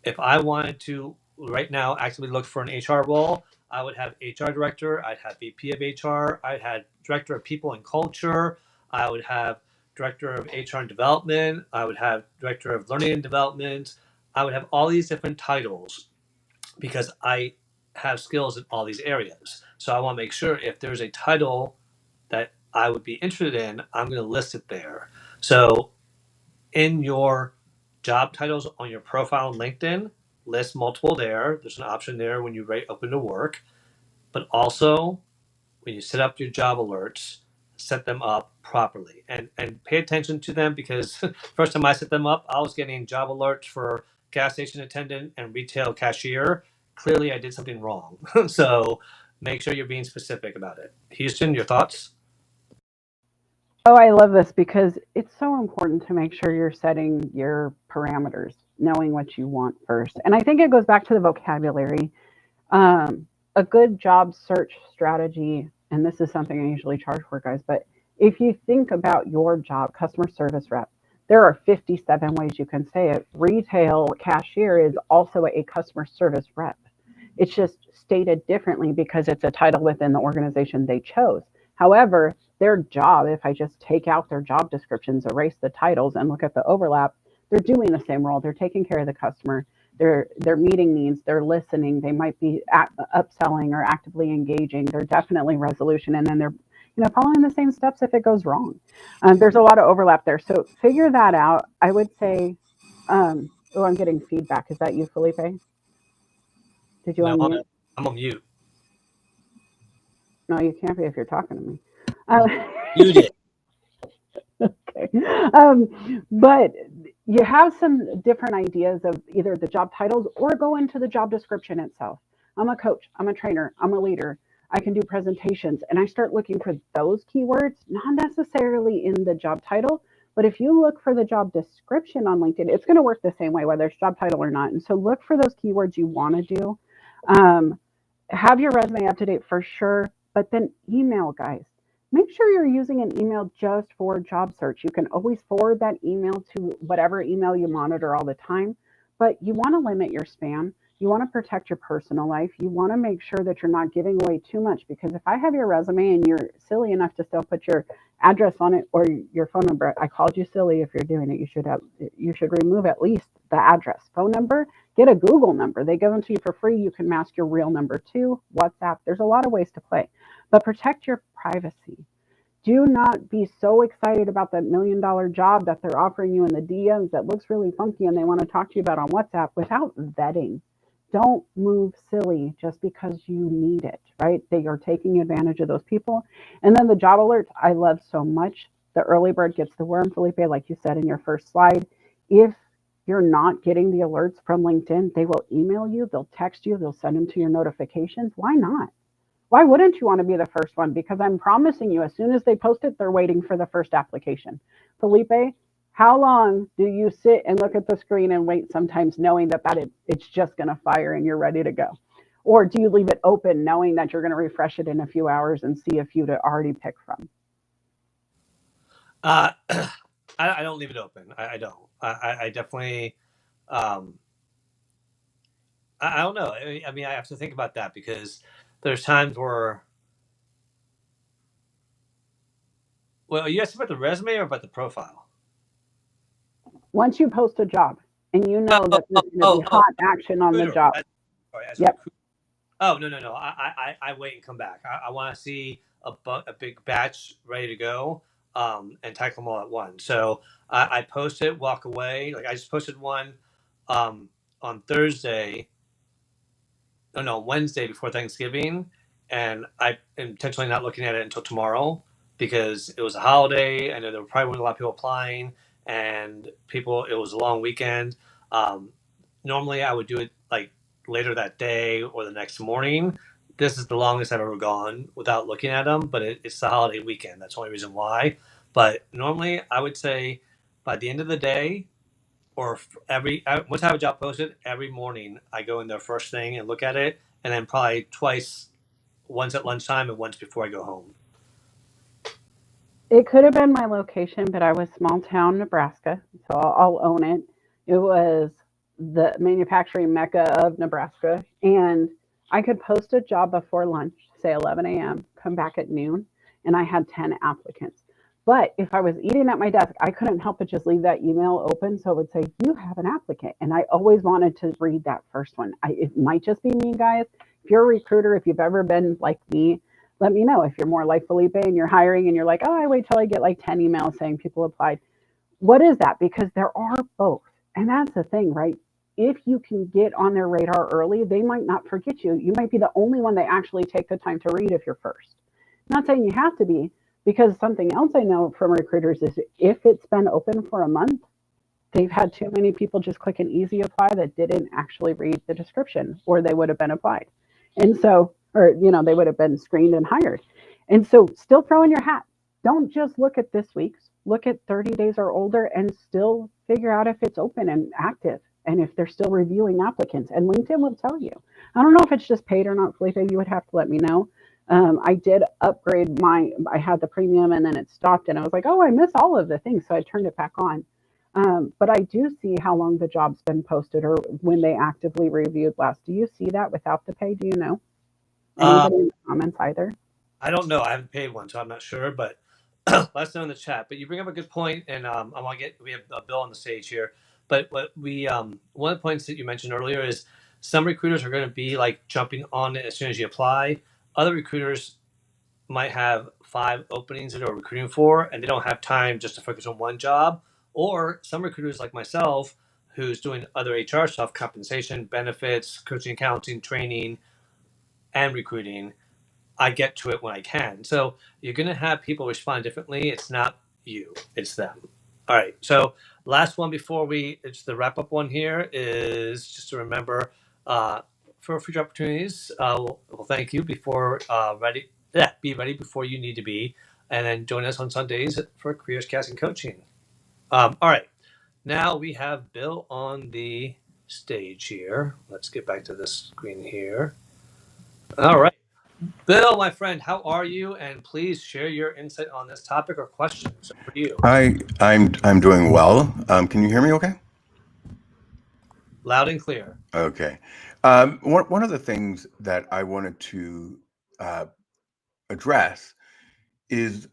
If I wanted to right now actively look for an HR role, I would have HR director, I'd have VP of HR, I'd have director of people and culture, I would have director of HR and development, I would have director of learning and development, I would have all these different titles because I have skills in all these areas. So I want to make sure if there's a title that I would be interested in, I'm going to list it there. So in your job titles on your profile on LinkedIn, list multiple there. There's an option there when you rate open to work, but also when you set up your job alerts, set them up properly and pay attention to them because first time I set them up, I was getting job alerts for gas station attendant and retail cashier. Clearly, I did something wrong. So make sure you're being specific about it. Houston, your thoughts? Oh, I love this because it's so important to make sure you're setting your parameters, knowing what you want first. And I think it goes back to the vocabulary. A good job search strategy, and this is something I usually charge for, guys, but if you think about your job, customer service rep, there are 57 ways you can say it. Retail cashier is also a customer service rep. It's just stated differently because it's a title within the organization they chose. However, their job, if I just take out their job descriptions, erase the titles, and look at the overlap, they're doing the same role. They're taking care of the customer. They're meeting needs. They're listening. They might be upselling or actively engaging. They're definitely resolution, and then they're following the same steps if it goes wrong. There's a lot of overlap there, so figure that out. I would say, oh, I'm getting feedback. Is that you, Felipe? Did you No, unmute? I'm on mute. No, you can't be if you're talking to me. Uh, Muted. okay. But you have some different ideas of either the job titles or go into the job description itself. I'm a coach, I'm a trainer, I'm a leader. I can do presentations, and I start looking for those keywords, not necessarily in the job title, but if you look for the job description on LinkedIn, it's going to work the same way, whether it's job title or not. And so look for those keywords you want to do. Have your resume up to date for sure, but then email, guys. Make sure you're using an email just for job search. You can always forward that email to whatever email you monitor all the time, but you want to limit your spam. You want to protect your personal life. You want to make sure that you're not giving away too much, because if I have your resume and you're silly enough to still put your address on it or your phone number, I called you silly. If you're doing it, you should remove at least the address. Phone number, get a Google number. They give them to you for free. You can mask your real number too. WhatsApp. There's a lot of ways to play, but protect your privacy. Do not be so excited about that $1 million job that they're offering you in the DMs that looks really funky and they want to talk to you about on WhatsApp without vetting. Don't move silly just because you need it, right? They are taking advantage of those people. And then the job alerts, I love so much. The early bird gets the worm, Felipe, like you said in your first slide. If you're not getting the alerts from LinkedIn, they will email you, they'll text you, they'll send them to your notifications. Why not? Why wouldn't you want to be the first one? Because I'm promising you, as soon as they post it, they're waiting for the first application. Felipe, how long do you sit and look at the screen and wait sometimes knowing that it's just going to fire and you're ready to go? Or do you leave it open knowing that you're going to refresh it in a few hours and see a few to already pick from? I don't leave it open. I don't. I definitely. Um, I don't know. I mean, I have to think about that because there's times where. Well, are you asking about the resume or about the profile? Once you post a job and you know that there's going to be hot action on the Recruiter. job. Sorry, as a Yep. recruiter. Oh no! I wait and come back. I want to see a big batch ready to go, and tackle them all at once. So I post it, walk away. Like I just posted one, on Thursday. Oh no, Wednesday before Thanksgiving, and I am intentionally not looking at it until tomorrow because it was a holiday. I know there were probably a lot of people applying, and people. It was a long weekend. Um, Normally, I would do it like later that day or the next morning. This is the longest I've ever gone without looking at them, but it's the holiday weekend. That's the only reason why. But normally, I would say by the end of the day, or once I have a job posted, every morning I go in there first thing and look at it, and then probably twice, once at lunchtime and once before I go home. It could have been my location, but I was small town Nebraska, so I'll own it. It was the manufacturing mecca of Nebraska, and I could post a job before lunch, say 11 a.m., come back at noon, and I had 10 applicants. But if I was eating at my desk, I couldn't help but just leave that email open. So it would say, "You have an applicant." And I always wanted to read that first one. It might just be me, guys. If you're a recruiter, if you've ever been like me, let me know. If you're more like Felipe and you're hiring and you're like, "Oh, I wait till I get like 10 emails saying people applied." What is that? Because there are both. And that's the thing, right? If you can get on their radar early, they might not forget you. You might be the only one they actually take the time to read if you're first. I'm not saying you have to be, because something else I know from recruiters is if it's been open for a month, they've had too many people just click an easy apply that didn't actually read the description, or they would have been applied. And so, or, they would have been screened and hired. And so still throw in your hat. Don't just look at this week's, look at 30 days or older and still figure out if it's open and active and if they're still reviewing applicants. And LinkedIn will tell you. I don't know if it's just paid or not, Felipe. You would have to let me know. I did upgrade I had the premium and then it stopped and I was like, oh, I missed all of the things. So I turned it back on. But I do see how long the job's been posted or when they actively reviewed last. Do you see that without the pay? Do you know? Uh, Anybody in the comments either? I don't know. I haven't paid one, so I'm not sure. But let us know in the chat. But you bring up a good point, and I want to we have Bill on the stage here. But what one of the points that you mentioned earlier is some recruiters are going to be like jumping on it as soon as you apply. Other recruiters might have 5 openings that they're recruiting for, and they don't have time just to focus on one job. Or some recruiters like myself, who's doing other HR stuff, compensation, benefits, coaching, accounting, training, and recruiting. I get to it when I can. So you're going to have people respond differently. It's not you, it's them. All right. So last one before it's the wrap up one here is just to remember for future opportunities. We'll thank you before ready. Yeah, be ready before you need to be, and then join us on Sundays for Careers Casting Coaching. All right. Now we have Bill on the stage here. Let's get back to this screen here. All right. Bill, my friend, how are you? And please share your insight on this topic or questions for you. I'm doing well. Can you hear me okay? Loud and clear. Okay. One of the things that I wanted to uh, address is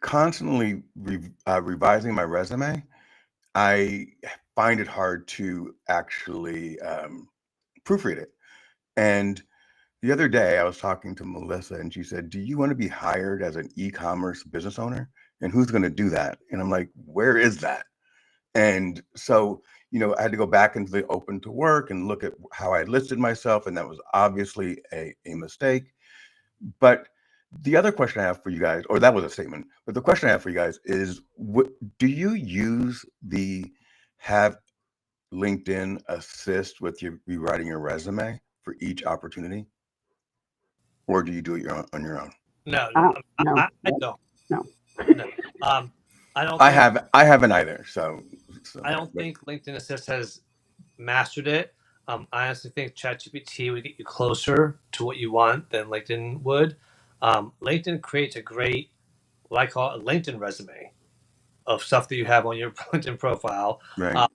constantly revising my resume. I find it hard to actually proofread it. And the other day I was talking to Melissa and she said, "Do you want to be hired as an e-commerce business owner? And who's going to do that?" And I'm like, "Where is that?" And so, I had to go back into the open to work and look at how I listed myself, and that was obviously a mistake. But the other question I have for you guys, or that was a statement, but the question I have for you guys is, what do you use the have LinkedIn assist with you rewriting your resume for each opportunity, or do you do it on your own? No, No, I don't. no. No. I don't think I haven't either. So I don't but think LinkedIn Assist has mastered it. I honestly think ChatGPT would get you closer to what you want than LinkedIn would. LinkedIn creates a great, what I call a LinkedIn resume of stuff that you have on your LinkedIn profile. right, Uh,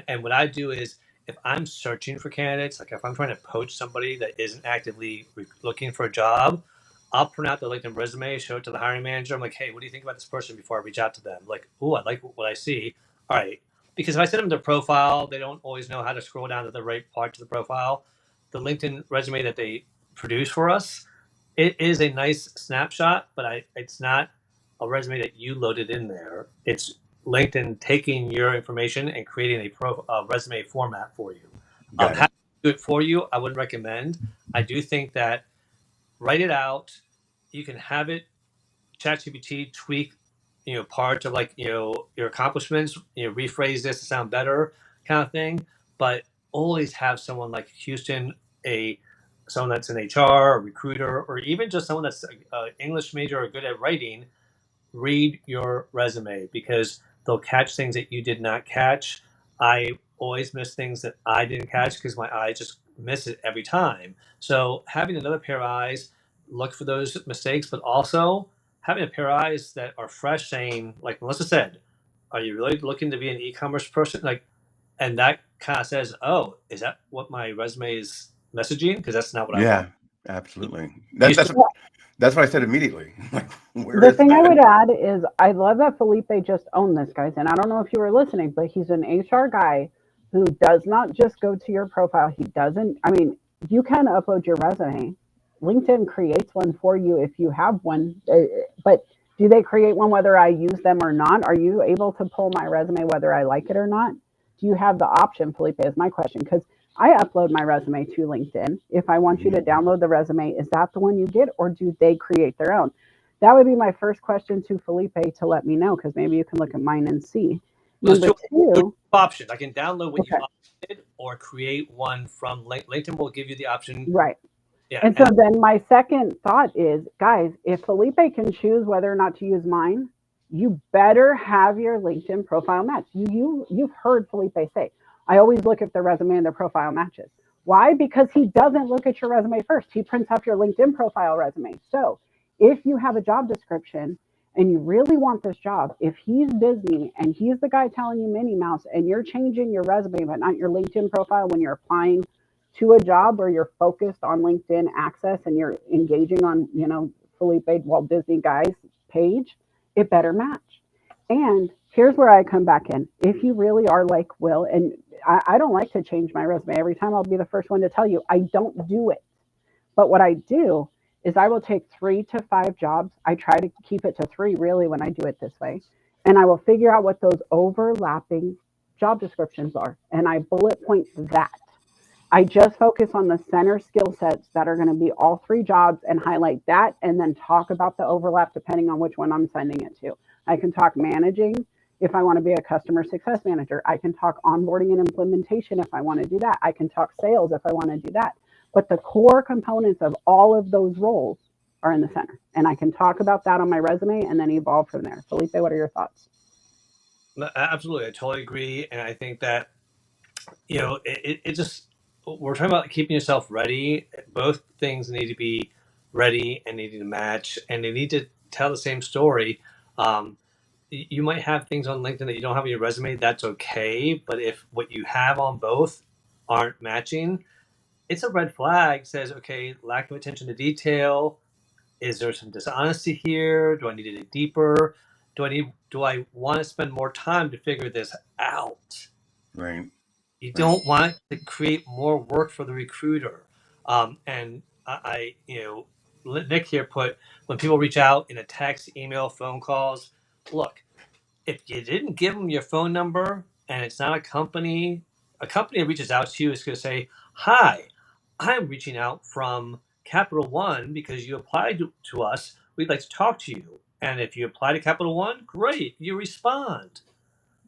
and what I do is if I'm searching for candidates, like if I'm trying to poach somebody that isn't actively looking for a job, I'll print out the LinkedIn resume, show it to the hiring manager. I'm like, hey, what do you think about this person before I reach out to them? Like, oh, I like what I see. All right. Because if I send them their profile, they don't always know how to scroll down to the right part of the profile. The LinkedIn resume that they produce for us, it is a nice snapshot, but it's not a resume that you loaded in there. It's LinkedIn taking your information and creating a resume format for you. got How it. to do it for you, I wouldn't recommend. I do think that write it out. You can have it ChatGPT tweak, parts of like your accomplishments. Rephrase this to sound better, kind of thing. But always have someone like Houston, someone that's an HR, a recruiter, or even just someone that's an English major or good at writing read your resume because they'll catch things that you did not catch. I always miss things that I didn't catch because my eyes just miss it every time. So having another pair of eyes, look for those mistakes, but also having a pair of eyes that are fresh, saying, like Melissa said, are you really looking to be an e-commerce person? Like, and that kind of says, oh, is that what my resume is messaging? Because that's not what I want. Yeah, absolutely. Used to, That's what I said immediately. Like, where The is thing I that? would add is I love that Felipe just owned this, guys. And I don't know if you were listening, but he's an HR guy who does not just go to your profile. He doesn't, I mean, you can upload your resume. LinkedIn creates one for you if you have one. But do they create one whether I use them or not? Are you able to pull my resume whether I like it or not? Do you have the option, Felipe, is my question. Because I upload my resume to LinkedIn. If I want you to Mhm. download the resume, is that the one you get or do they create their own? That would be my first question to Felipe to let me know, because maybe you can look at mine and see. well, Number there's two, two options. I can download what you okay, uploaded or create one from LinkedIn. Will give you the option. right. Yeah, And so and then my second thought is, guys, if Felipe can choose whether or not to use mine, you better have your LinkedIn profile match. You've heard Felipe say, I always look if the resume and the profile matches. Why? Because he doesn't look at your resume first. He prints off your LinkedIn profile resume. So if you have a job description and you really want this job, if he's Disney and he's the guy telling you Minnie Mouse and you're changing your resume but not your LinkedIn profile when you're applying to a job where you're focused on LinkedIn access and you're engaging on, Felipe Walt Disney guy's page, it better match. And here's where I come back in. If you really are like Will, and I don't like to change my resume every time, I'll be the first one to tell you I don't do it. But what I do is I will take 3 to 5 jobs. I try to keep it to 3 really when I do it this way. And I will figure out what those overlapping job descriptions are. And I bullet point that. I just focus on the center skill sets that are going to be all 3 jobs and highlight that and then talk about the overlap depending on which one I'm sending it to. I can talk managing if I want to be a customer success manager. I can talk onboarding and implementation if I want to do that. I can talk sales if I want to do that. But the core components of all of those roles are in the center. And I can talk about that on my resume and then evolve from there. Felipe, what are your thoughts? absolutely, I totally agree, and I think that it just we're talking about keeping yourself ready. Both things need to be ready and need to match, and they need to tell the same story. Um, you might have things on LinkedIn that you don't have on your resume. That's okay, but if what you have on both aren't matching, it's a red flag. Says, okay, lack of attention to detail. Is there some dishonesty here? Do I need to dig deeper? Do I want to spend more time to figure this out? Right. You Right. don't want to create more work for the recruiter. And Nick here put, when people reach out in a text, email, phone calls, look, if you didn't give them your phone number and it's not a company that reaches out to you is going to say, hi, I'm reaching out from Capital One because you applied to us. We'd like to talk to you. And if you apply to Capital One, great, you respond.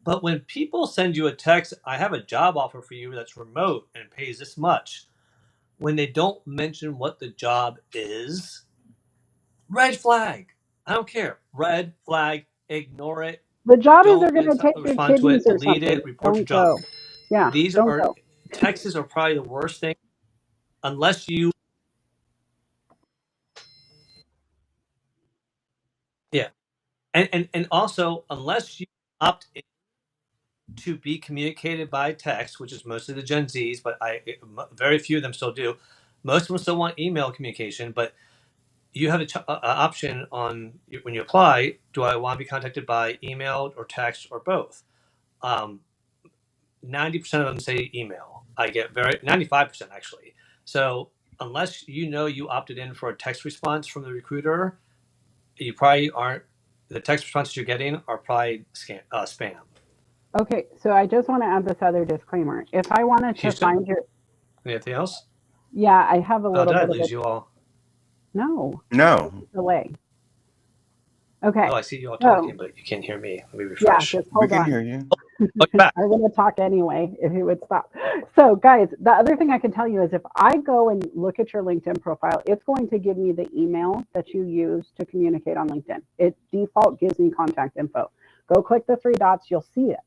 But when people send you a text, I have a job offer for you that's remote and pays this much, when they don't mention what the job is, red flag. I don't care. Red flag, ignore it. The job is they're Don't going to take your respond to it, kidneys or delete something. it, report your Don't job. go. Yeah, These don't are go. Texts are probably the worst thing unless you yeah. And also unless you opt in to be communicated by text, which is mostly the Gen Zs, but very few of them still do. Most of them still want email communication, but you have an option on when you apply. Do I want to be contacted by email or text or both? 90% of them say email. I get 95% actually. So unless you opted in for a text response from the recruiter, you probably aren't. The text responses you're getting are probably spam. Okay, so I just want to add this other disclaimer. If I wanted to Houston, find your, anything else? yeah, I have a Oh, little did I bit of a, lose you all? no, No. delay. Okay, Oh, I see you all so talking, but you can't hear me. Let me yeah, refresh. just We hold can on. hear you. Oh, you're back. I want to talk anyway if he would stop. So, guys, the other thing I can tell you is if I go and look at your LinkedIn profile, it's going to give me the email that you use to communicate on LinkedIn. It default gives me contact info. Go click the 3 dots, you'll see it.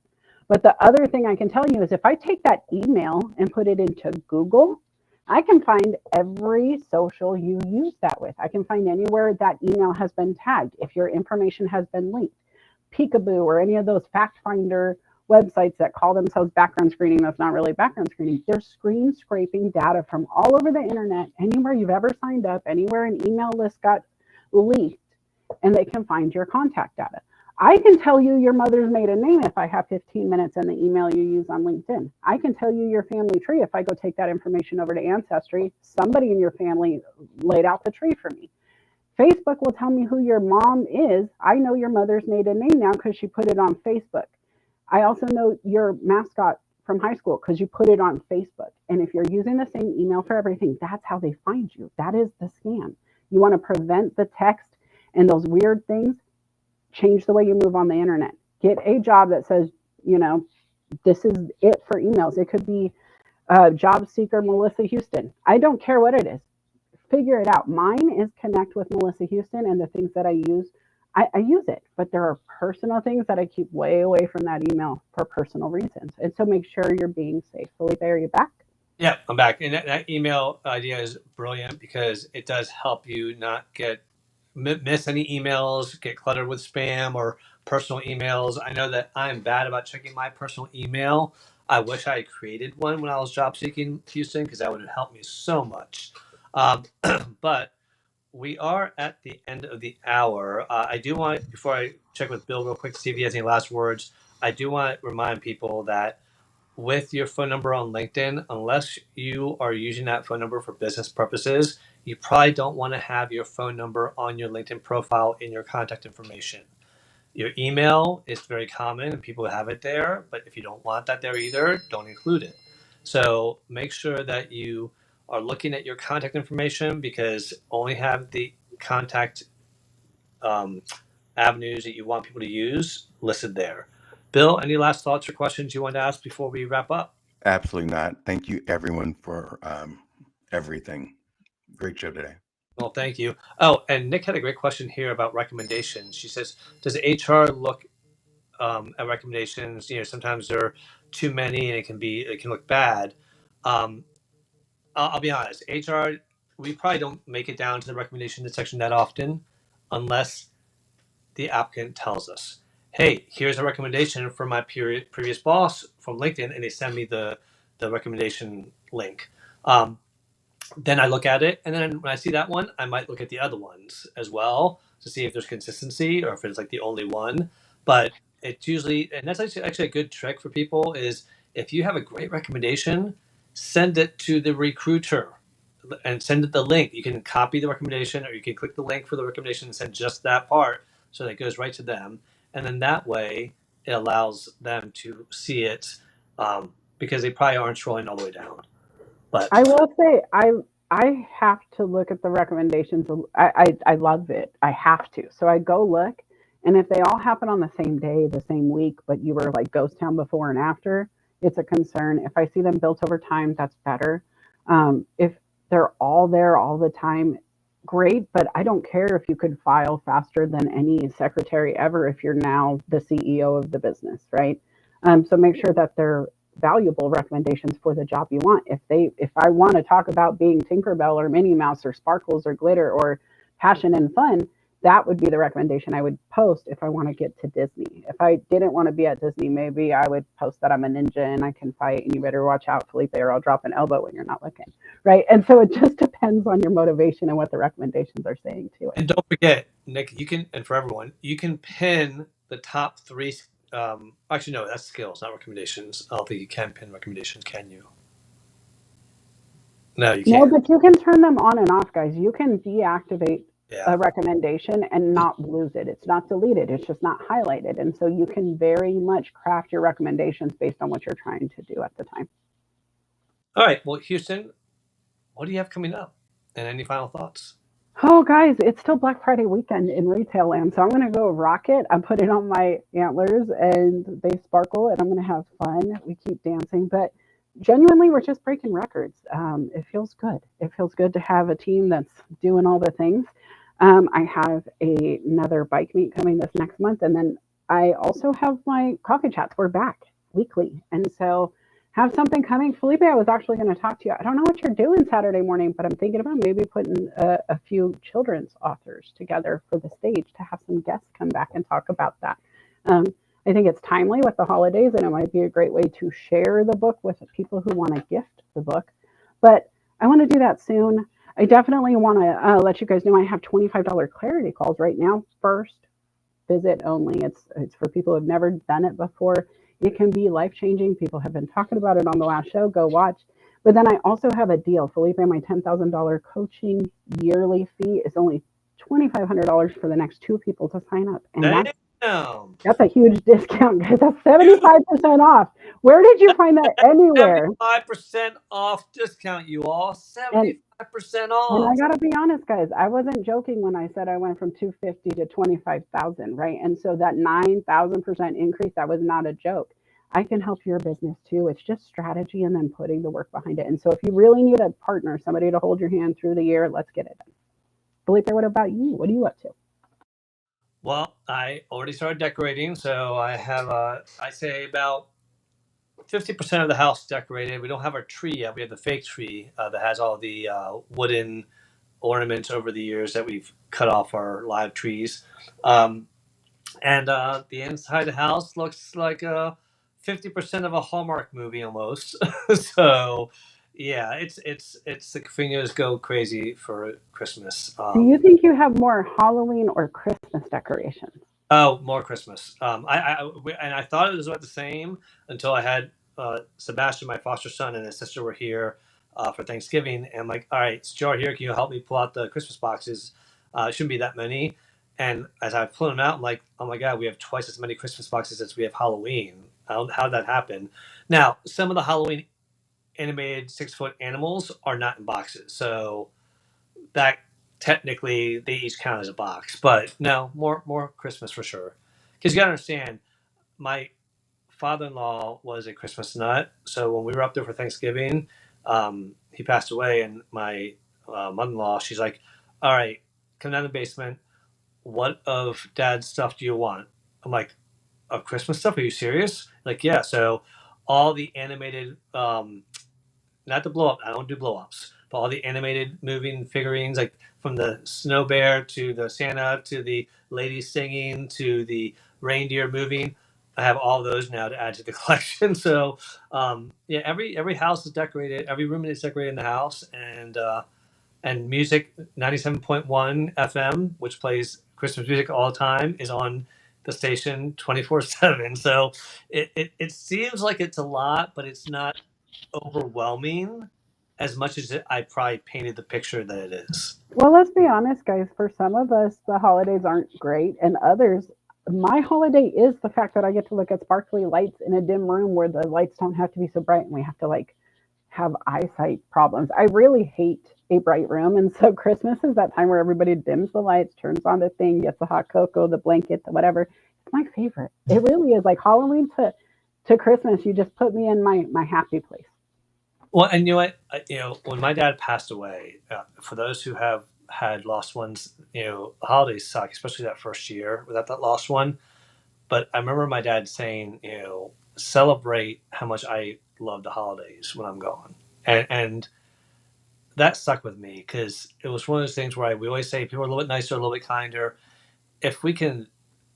But the other thing I can tell you is if I take that email and put it into Google, I can find every social you use that with. I can find anywhere that email has been tagged, if your information has been linked. Peekaboo or any of those fact finder websites that call themselves background screening, that's not really background screening. They're screen scraping data from all over the internet, anywhere you've ever signed up, anywhere an email list got leaked, and they can find your contact data. I can tell you your mother's maiden name if I have 15 minutes in the email you use on LinkedIn. I can tell you your family tree if I go take that information over to Ancestry. Somebody in your family laid out the tree for me. Facebook will tell me who your mom is. I know your mother's maiden name now because she put it on Facebook. I also know your mascot from high school because you put it on Facebook. And if you're using the same email for everything, that's how they find you. That is the scam. You want to prevent the text and those weird things. Change the way you move on the internet. Get a job that says, this is it for emails. It could be job seeker Melissa Houston. I don't care what it is. Figure it out. Mine is connect with Melissa Houston, and the things that I use, I use it. But there are personal things that I keep way away from that email for personal reasons. And so make sure you're being safe. Felipe, are you back? Yeah, I'm back. And that email idea is brilliant because it does help you not miss any emails, get cluttered with spam or personal emails. I know that I'm bad about checking my personal email. I wish I had created one when I was job seeking Houston because that would have helped me so much. But we are at the end of the hour. I do want, before I check with Bill real quick to see if he has any last words, I do want to remind people that with your phone number on LinkedIn, unless you are using that phone number for business purposes, you probably don't want to have your phone number on your LinkedIn profile in your contact information. Your email is very common and people have it there, but if you don't want that there either, don't include it. So make sure that you are looking at your contact information because only have the contact avenues that you want people to use listed there. Bill, any last thoughts or questions you want to ask before we wrap up? Absolutely not. Thank you, everyone, for everything. Great show today. Well, thank you. Oh, and Nick had a great question here about recommendations. She says, does HR look at recommendations? Sometimes there are too many and it can look bad. I'll be honest, HR, we probably don't make it down to the recommendation section that often unless the applicant tells us, hey, here's a recommendation from my previous boss from LinkedIn, and they send me the recommendation link. Then I look at it, and then when I see that one, I might look at the other ones as well to see if there's consistency or if it's like the only one. But it's usually, and that's actually a good trick for people is if you have a great recommendation, send it to the recruiter and send it the link. You can copy the recommendation or you can click the link for the recommendation and send just that part so that it goes right to them. And then that way it allows them to see it because they probably aren't scrolling all the way down. But I will say I have to look at the recommendations. I love it. I have to. So I go look, and if they all happen on the same day, the same week, but you were like ghost town before and after, it's a concern. If I see them built over time, that's better. If they're all there all the time, great. But I don't care if you could file faster than any secretary ever if you're now the CEO of the business, right? So make sure that they're valuable recommendations for the job you want. If I want to talk about being Tinkerbell or Minnie Mouse or Sparkles or glitter or passion and fun, that would be the recommendation I would post if I want to get to Disney. If I didn't want to be at Disney, maybe I would post that I'm a ninja and I can fight and you better watch out, Felipe, or I'll drop an elbow when you're not looking, right? And so it just depends on your motivation and what the recommendations are saying to it. And don't forget, Nick, you can, and for everyone, you can pin the top three. Actually, no, that's skills, not recommendations. I don't think you can pin recommendations, can you? No, you No, can't. but you can turn them on and off, guys. You can deactivate Yeah. a recommendation and not lose it. It's not deleted. It's just not highlighted. And so you can very much craft your recommendations based on what you're trying to do at the time. All right. Well, Houston, what do you have coming up? And any final thoughts? Oh, guys, it's still Black Friday weekend in retail land. So I'm going to go rock it. I'm putting on my antlers and they sparkle and I'm going to have fun. We keep dancing, but genuinely, we're just breaking records. It feels good. It feels good to have a team that's doing all the things. I have another bike meet coming this next month. And then I also have my coffee chats. We're back. weekly. And so have something coming. Felipe, I was actually going to talk to you. I don't know what you're doing Saturday morning, but I'm thinking about maybe putting a few children's authors together for the stage to have some guests come back and talk about that. Um, I think it's timely with the holidays, and it might be a great way to share the book with people who want to gift the book. But I want to do that soon. I definitely want to let you guys know I have $25 clarity calls right now. First visit only. It's for people who have never done it before. It can be life changing. People have been talking about it on the last show. Go watch. But then I also have a deal. Felipe, my $10,000 coaching yearly fee is only $2,500 for the next 2 people to sign up, and that's a huge discount, guys. That's 75% off. Where did you find that anywhere? 75% off discount, you all. And 75% And off. I gotta be honest, guys, I wasn't joking when I said I went from 250 to 25,000, right? And so that 9,000% increase, that was not a joke. I can help your business too. It's just strategy and then putting the work behind it. And so if you really need a partner, somebody to hold your hand through the year, let's get it done. Felipe, what about you? What are you up to? Well, I already started decorating, so I have, I say about 50% of the house decorated. We don't have our tree yet. We have the fake tree that has all the wooden ornaments over the years that we've cut off our live trees. Um, and the inside of the house looks like 50% of a Hallmark movie almost. So, yeah, it's the Cofiños go crazy for Christmas. Do you think you have more Halloween or Christmas decorations? Oh, more Christmas. And I thought it was about the same until I had Sebastian, my foster son, and his sister were here for Thanksgiving. And I'm like, all right, since you're here, can you help me pull out the Christmas boxes? It shouldn't be that many. And as I pull them out, I'm like, oh my God, we have twice as many Christmas boxes as we have Halloween. How did that happen? Now, some of the Halloween animated 6-foot animals are not in boxes. So that technically they each count as a box. But no, more Christmas for sure. Because you gotta understand, my father-in-law was a Christmas nut. So when we were up there for Thanksgiving, he passed away, and my mother-in-law, she's like, "All right, come down to the basement. What of Dad's stuff do you want?" I'm like, "Of Christmas stuff? Are you serious?" Like, yeah. So all the animated not the blow up. I don't do blow ups, but all the animated moving figurines, like from the snow bear to the Santa to the lady singing to the reindeer moving. I have all those now to add to the collection. So yeah, every house is decorated. Every room is decorated in the house, and music 97.1 FM, which plays Christmas music all the time, is on the station 24/7. So it seems like it's a lot, but it's not overwhelming as much as I probably painted the picture that it is. Well, let's be honest, guys. For some of us, the holidays aren't great, and others, my holiday is the fact that I get to look at sparkly lights in a dim room where the lights don't have to be so bright and we have to like have eyesight problems. I really hate a bright room, and so Christmas is that time where everybody dims the lights, turns on the thing, gets the hot cocoa, the blanket, the whatever. It's my favorite. It really is like Halloween to Christmas. You just put me in my happy place. Well, and you know what? When my dad passed away, for those who have had lost ones, the holidays suck, especially that first year without that lost one. But I remember my dad saying, celebrate how much I love the holidays when I'm gone. And that stuck with me because it was one of those things where we always say people are a little bit nicer, a little bit kinder. If we can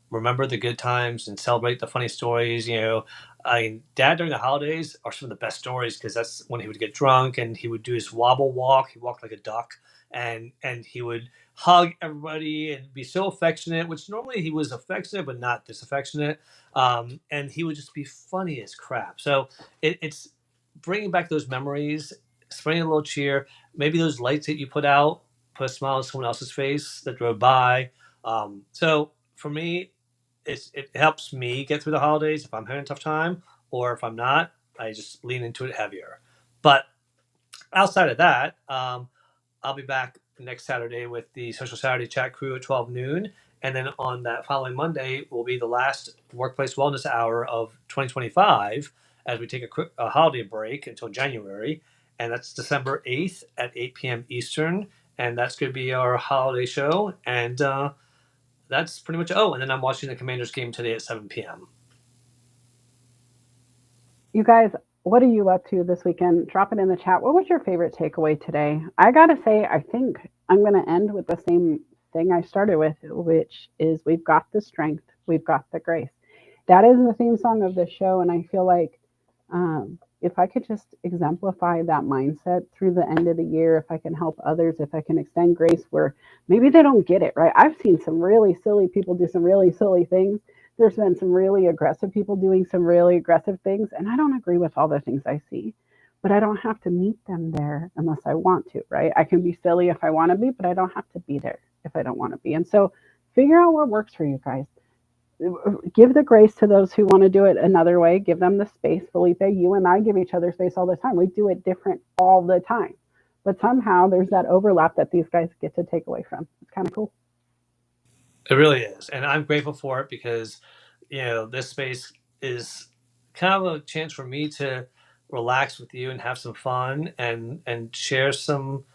remember the good times and celebrate the funny stories. I mean, Dad during the holidays are some of the best stories because that's when he would get drunk and he would do his wobble walk. He walked like a duck, and he would hug everybody and be so affectionate. Which normally he was affectionate, but not disaffectionate. And he would just be funny as crap. So it's bringing back those memories, spreading a little cheer. Maybe those lights that you put out put a smile on someone else's face that drove by. So for me, it helps me get through the holidays if I'm having a tough time, or if I'm not, I just lean into it heavier. But outside of that, I'll be back next Saturday with the Social Saturday Chat crew at 12 noon. And then on that following Monday will be the last workplace wellness hour of 2025 as we take a holiday break until January. And that's December 8th at 8 p.m. Eastern. And that's going to be our holiday show. And that's pretty much. Oh, and then I'm watching the Commanders game today at 7 p.m. You guys, what are you up to this weekend? Drop it in the chat. What was your favorite takeaway today? I gotta say, I think I'm gonna end with the same thing I started with, which is we've got the strength, we've got the grace. That is the theme song of the show, and I feel like if I could just exemplify that mindset through the end of the year, if I can help others, if I can extend grace where maybe they don't get it, right? I've seen some really silly people do some really silly things. There's been some really aggressive people doing some really aggressive things, and I don't agree with all the things I see. But I don't have to meet them there unless I want to, right? I can be silly if I want to be, but I don't have to be there if I don't want to be. And so figure out what works for you guys. Give the grace to those who want to do it another way. Give them the space. Felipe, you and I give each other space all the time. We do it different all the time. But somehow there's that overlap that these guys get to take away from. It's kind of cool. It really is, and I'm grateful for it because, this space is kind of a chance for me to relax with you and have some fun and share some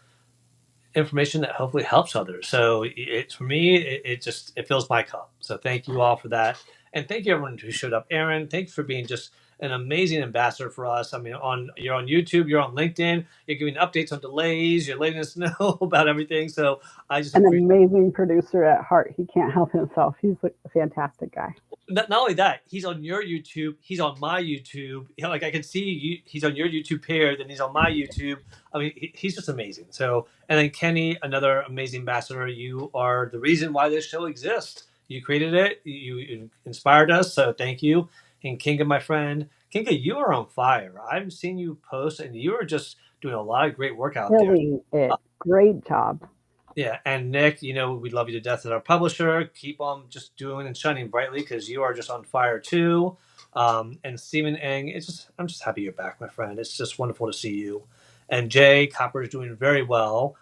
information that hopefully helps others. So it's for me, it just it fills my cup. So thank you all for that, and thank you everyone who showed up. Aaron, thanks for being just an amazing ambassador for us. I mean, you're on YouTube, you're on LinkedIn, you're giving updates on delays, you're letting us know about everything. So I just An appreciate. amazing producer at heart. He can't help himself. He's a fantastic guy. Not only that, he's on your YouTube. He's on my YouTube. Like I can see you, he's on your YouTube paired, and he's on my YouTube. I mean, he's just amazing. So, and then Kenny, another amazing ambassador. You are the reason why this show exists. You created it. You inspired us. So thank you. And Kinga, my friend, Kinga, you are on fire. I've seen you post, and you are just doing a lot of great work out there. Killing it. Great job. Yeah, and Nick, we love you to death as our publisher. Keep on just doing and shining brightly because you are just on fire too. And Stephen Eng, I'm just happy you're back, my friend. It's just wonderful to see you. And Jay Copper is doing very well.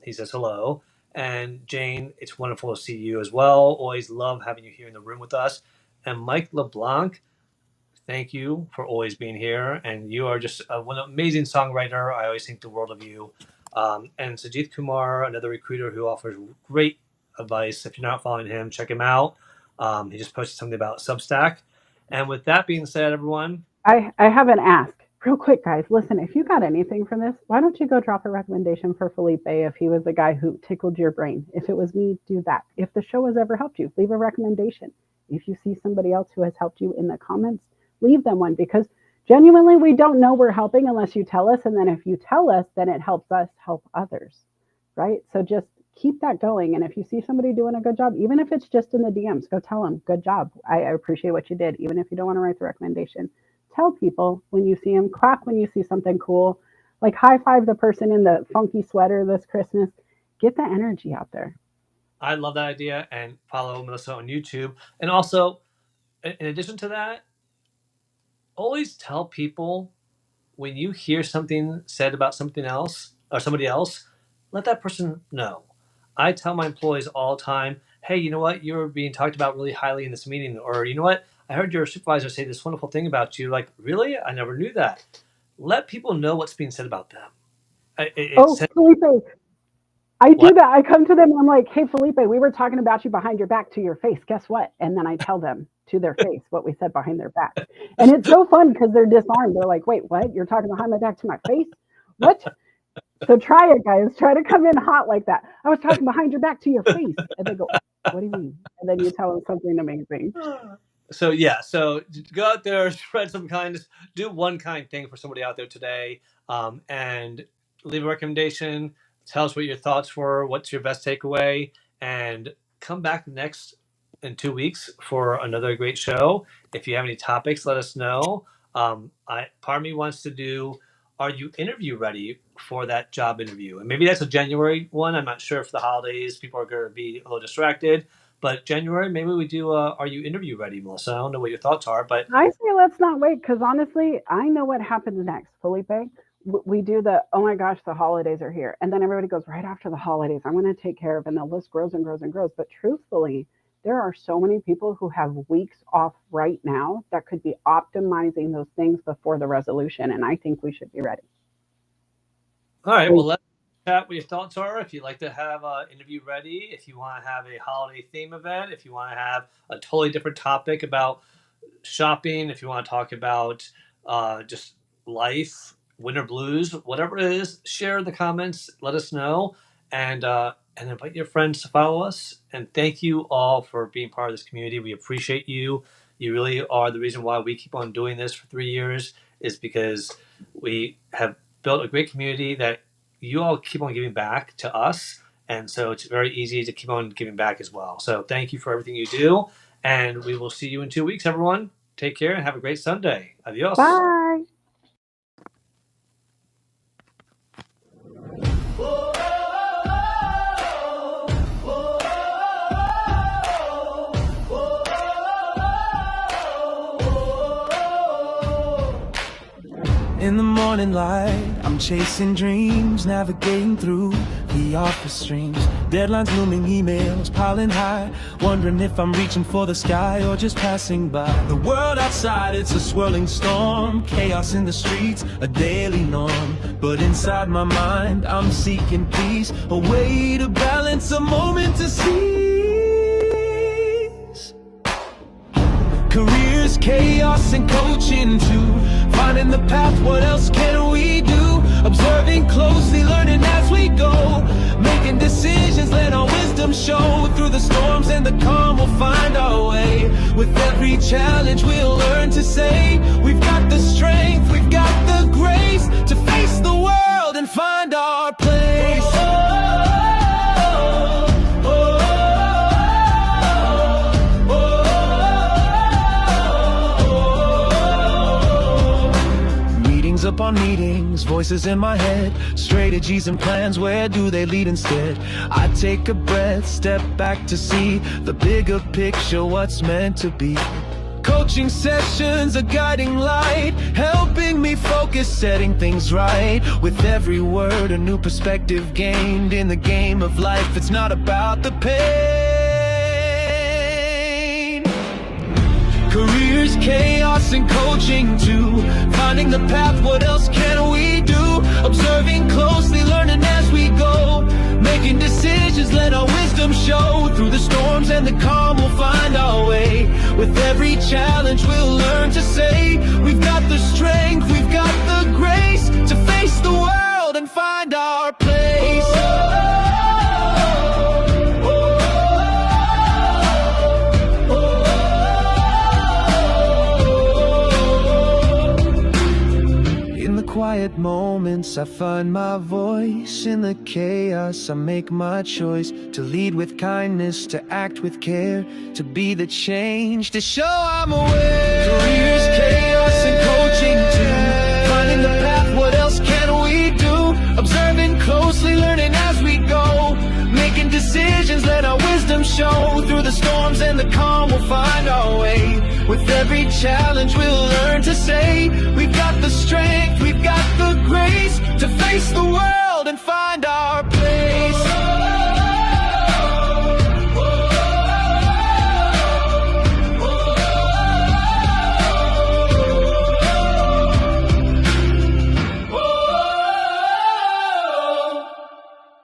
He says hello. And Jane, it's wonderful to see you as well. Always love having you here in the room with us. And Mike LeBlanc, thank you for always being here. And you are just one amazing songwriter. I always think the world of you. And Sajith Kumar, another recruiter who offers great advice. If you're not following him, check him out. He just posted something about Substack. And with that being said, everyone, I have an ask. Real quick, guys, listen, if you got anything from this, why don't you go drop a recommendation for Felipe if he was the guy who tickled your brain? If it was me, do that. If the show has ever helped you, leave a recommendation. If you see somebody else who has helped you in the comments, leave them one because genuinely we don't know we're helping unless you tell us. And then if you tell us, then it helps us help others, right? So just keep that going. And if you see somebody doing a good job, even if it's just in the DMs, go tell them, good job. I appreciate what you did, even if you don't want to write the recommendation. Tell people when you see them, clap when you see something cool, like high five the person in the funky sweater this Christmas. Get the energy out there. I love that idea. And follow Melissa on YouTube. And also, in addition to that, always tell people when you hear something said about something else or somebody else, let that person know. I tell my employees all the time, hey, you know what? You're being talked about really highly in this meeting. Or, you know what? I heard your supervisor say this wonderful thing about you. Like, really? I never knew that. Let people know what's being said about them. Oh, Felipe, I do What? that. I come to them and I'm like, hey, Felipe, we were talking about you behind your back to your face. Guess what? And then I tell them to their face what we said behind their back. And it's so fun because they're disarmed. They're like, wait, what? You're talking behind my back to my face? What? So try it, guys. Try to come in hot like that. I was talking behind your back to your face. And they go, what do you mean? And then you tell them something amazing. So go out there, spread some kindness, do one kind thing for somebody out there today, and leave a recommendation. Tell us what your thoughts were, what's your best takeaway, and come back next in 2 weeks for another great show. If you have any topics, let us know. Part of me wants to do. Are you interview ready for that job interview? And maybe that's a January one. I'm not sure if the holidays people are going to be a little distracted. But January, maybe we do. Are you interview ready, Melissa? I don't know what your thoughts are, but I say let's not wait because honestly, I know what happens next, Felipe. We do the, oh my gosh, the holidays are here. And then everybody goes right after the holidays. I'm going to take care of, and the list grows and grows and grows. But truthfully, there are so many people who have weeks off right now that could be optimizing those things before the resolution. And I think we should be ready. all right. Well, let's chat what your thoughts are. If you'd like to have an interview ready, if you want to have a holiday theme event, if you want to have a totally different topic about shopping, if you want to talk about just life, winter blues, whatever it is, share in the comments, let us know, and invite your friends to follow us. And thank you all for being part of this community. We appreciate you. You really are the reason why we keep on doing this for 3 years, is because we have built a great community that you all keep on giving back to us. And so it's very easy to keep on giving back as well. So thank you for everything you do. And we will see you in 2 weeks, everyone. Take care and have a great Sunday. Adios. Bye. In the morning light, I'm chasing dreams, navigating through the office streams. Deadlines looming, emails piling high, wondering if I'm reaching for the sky or just passing by. The world outside, it's a swirling storm, chaos in the streets, a daily norm. But inside my mind, I'm seeking peace, a way to balance, a moment to seize. Careers, chaos, and coaching too. Finding the path, what else can we do? Observing closely, learning as we go. Making decisions, let our wisdom show. Through the storms and the calm, we'll find our way. With every challenge, we'll learn to say, we've got the strength, we've got the grace to face the world and find our place. Upon meetings, voices in my head, strategies and plans, where do they lead instead? I take a breath, step back to see the bigger picture, what's meant to be. Coaching sessions, a guiding light, helping me focus, setting things right. With every word, a new perspective gained. In the game of life, it's not about the pain. Careers, chaos, and coaching too. Finding the path, what else can we do? Observing closely, learning as we go. Making decisions, let our wisdom show. Through the storms and the calm, we'll find our way. With every challenge, we'll learn to say, we've got the strength, we've got the grace to face the world and find our place. Quiet moments, I find my voice. In the chaos, I make my choice to lead with kindness, to act with care, to be the change, to show I'm aware. Careers, chaos, and coaching too. Finding the path, what else can we do? Observing closely, learning as we go. Making decisions, let our wisdom show. Through the storms and the calm, we'll find our way. With every challenge, we'll learn to say, we've got the strength, we've got the grace to face the world and find our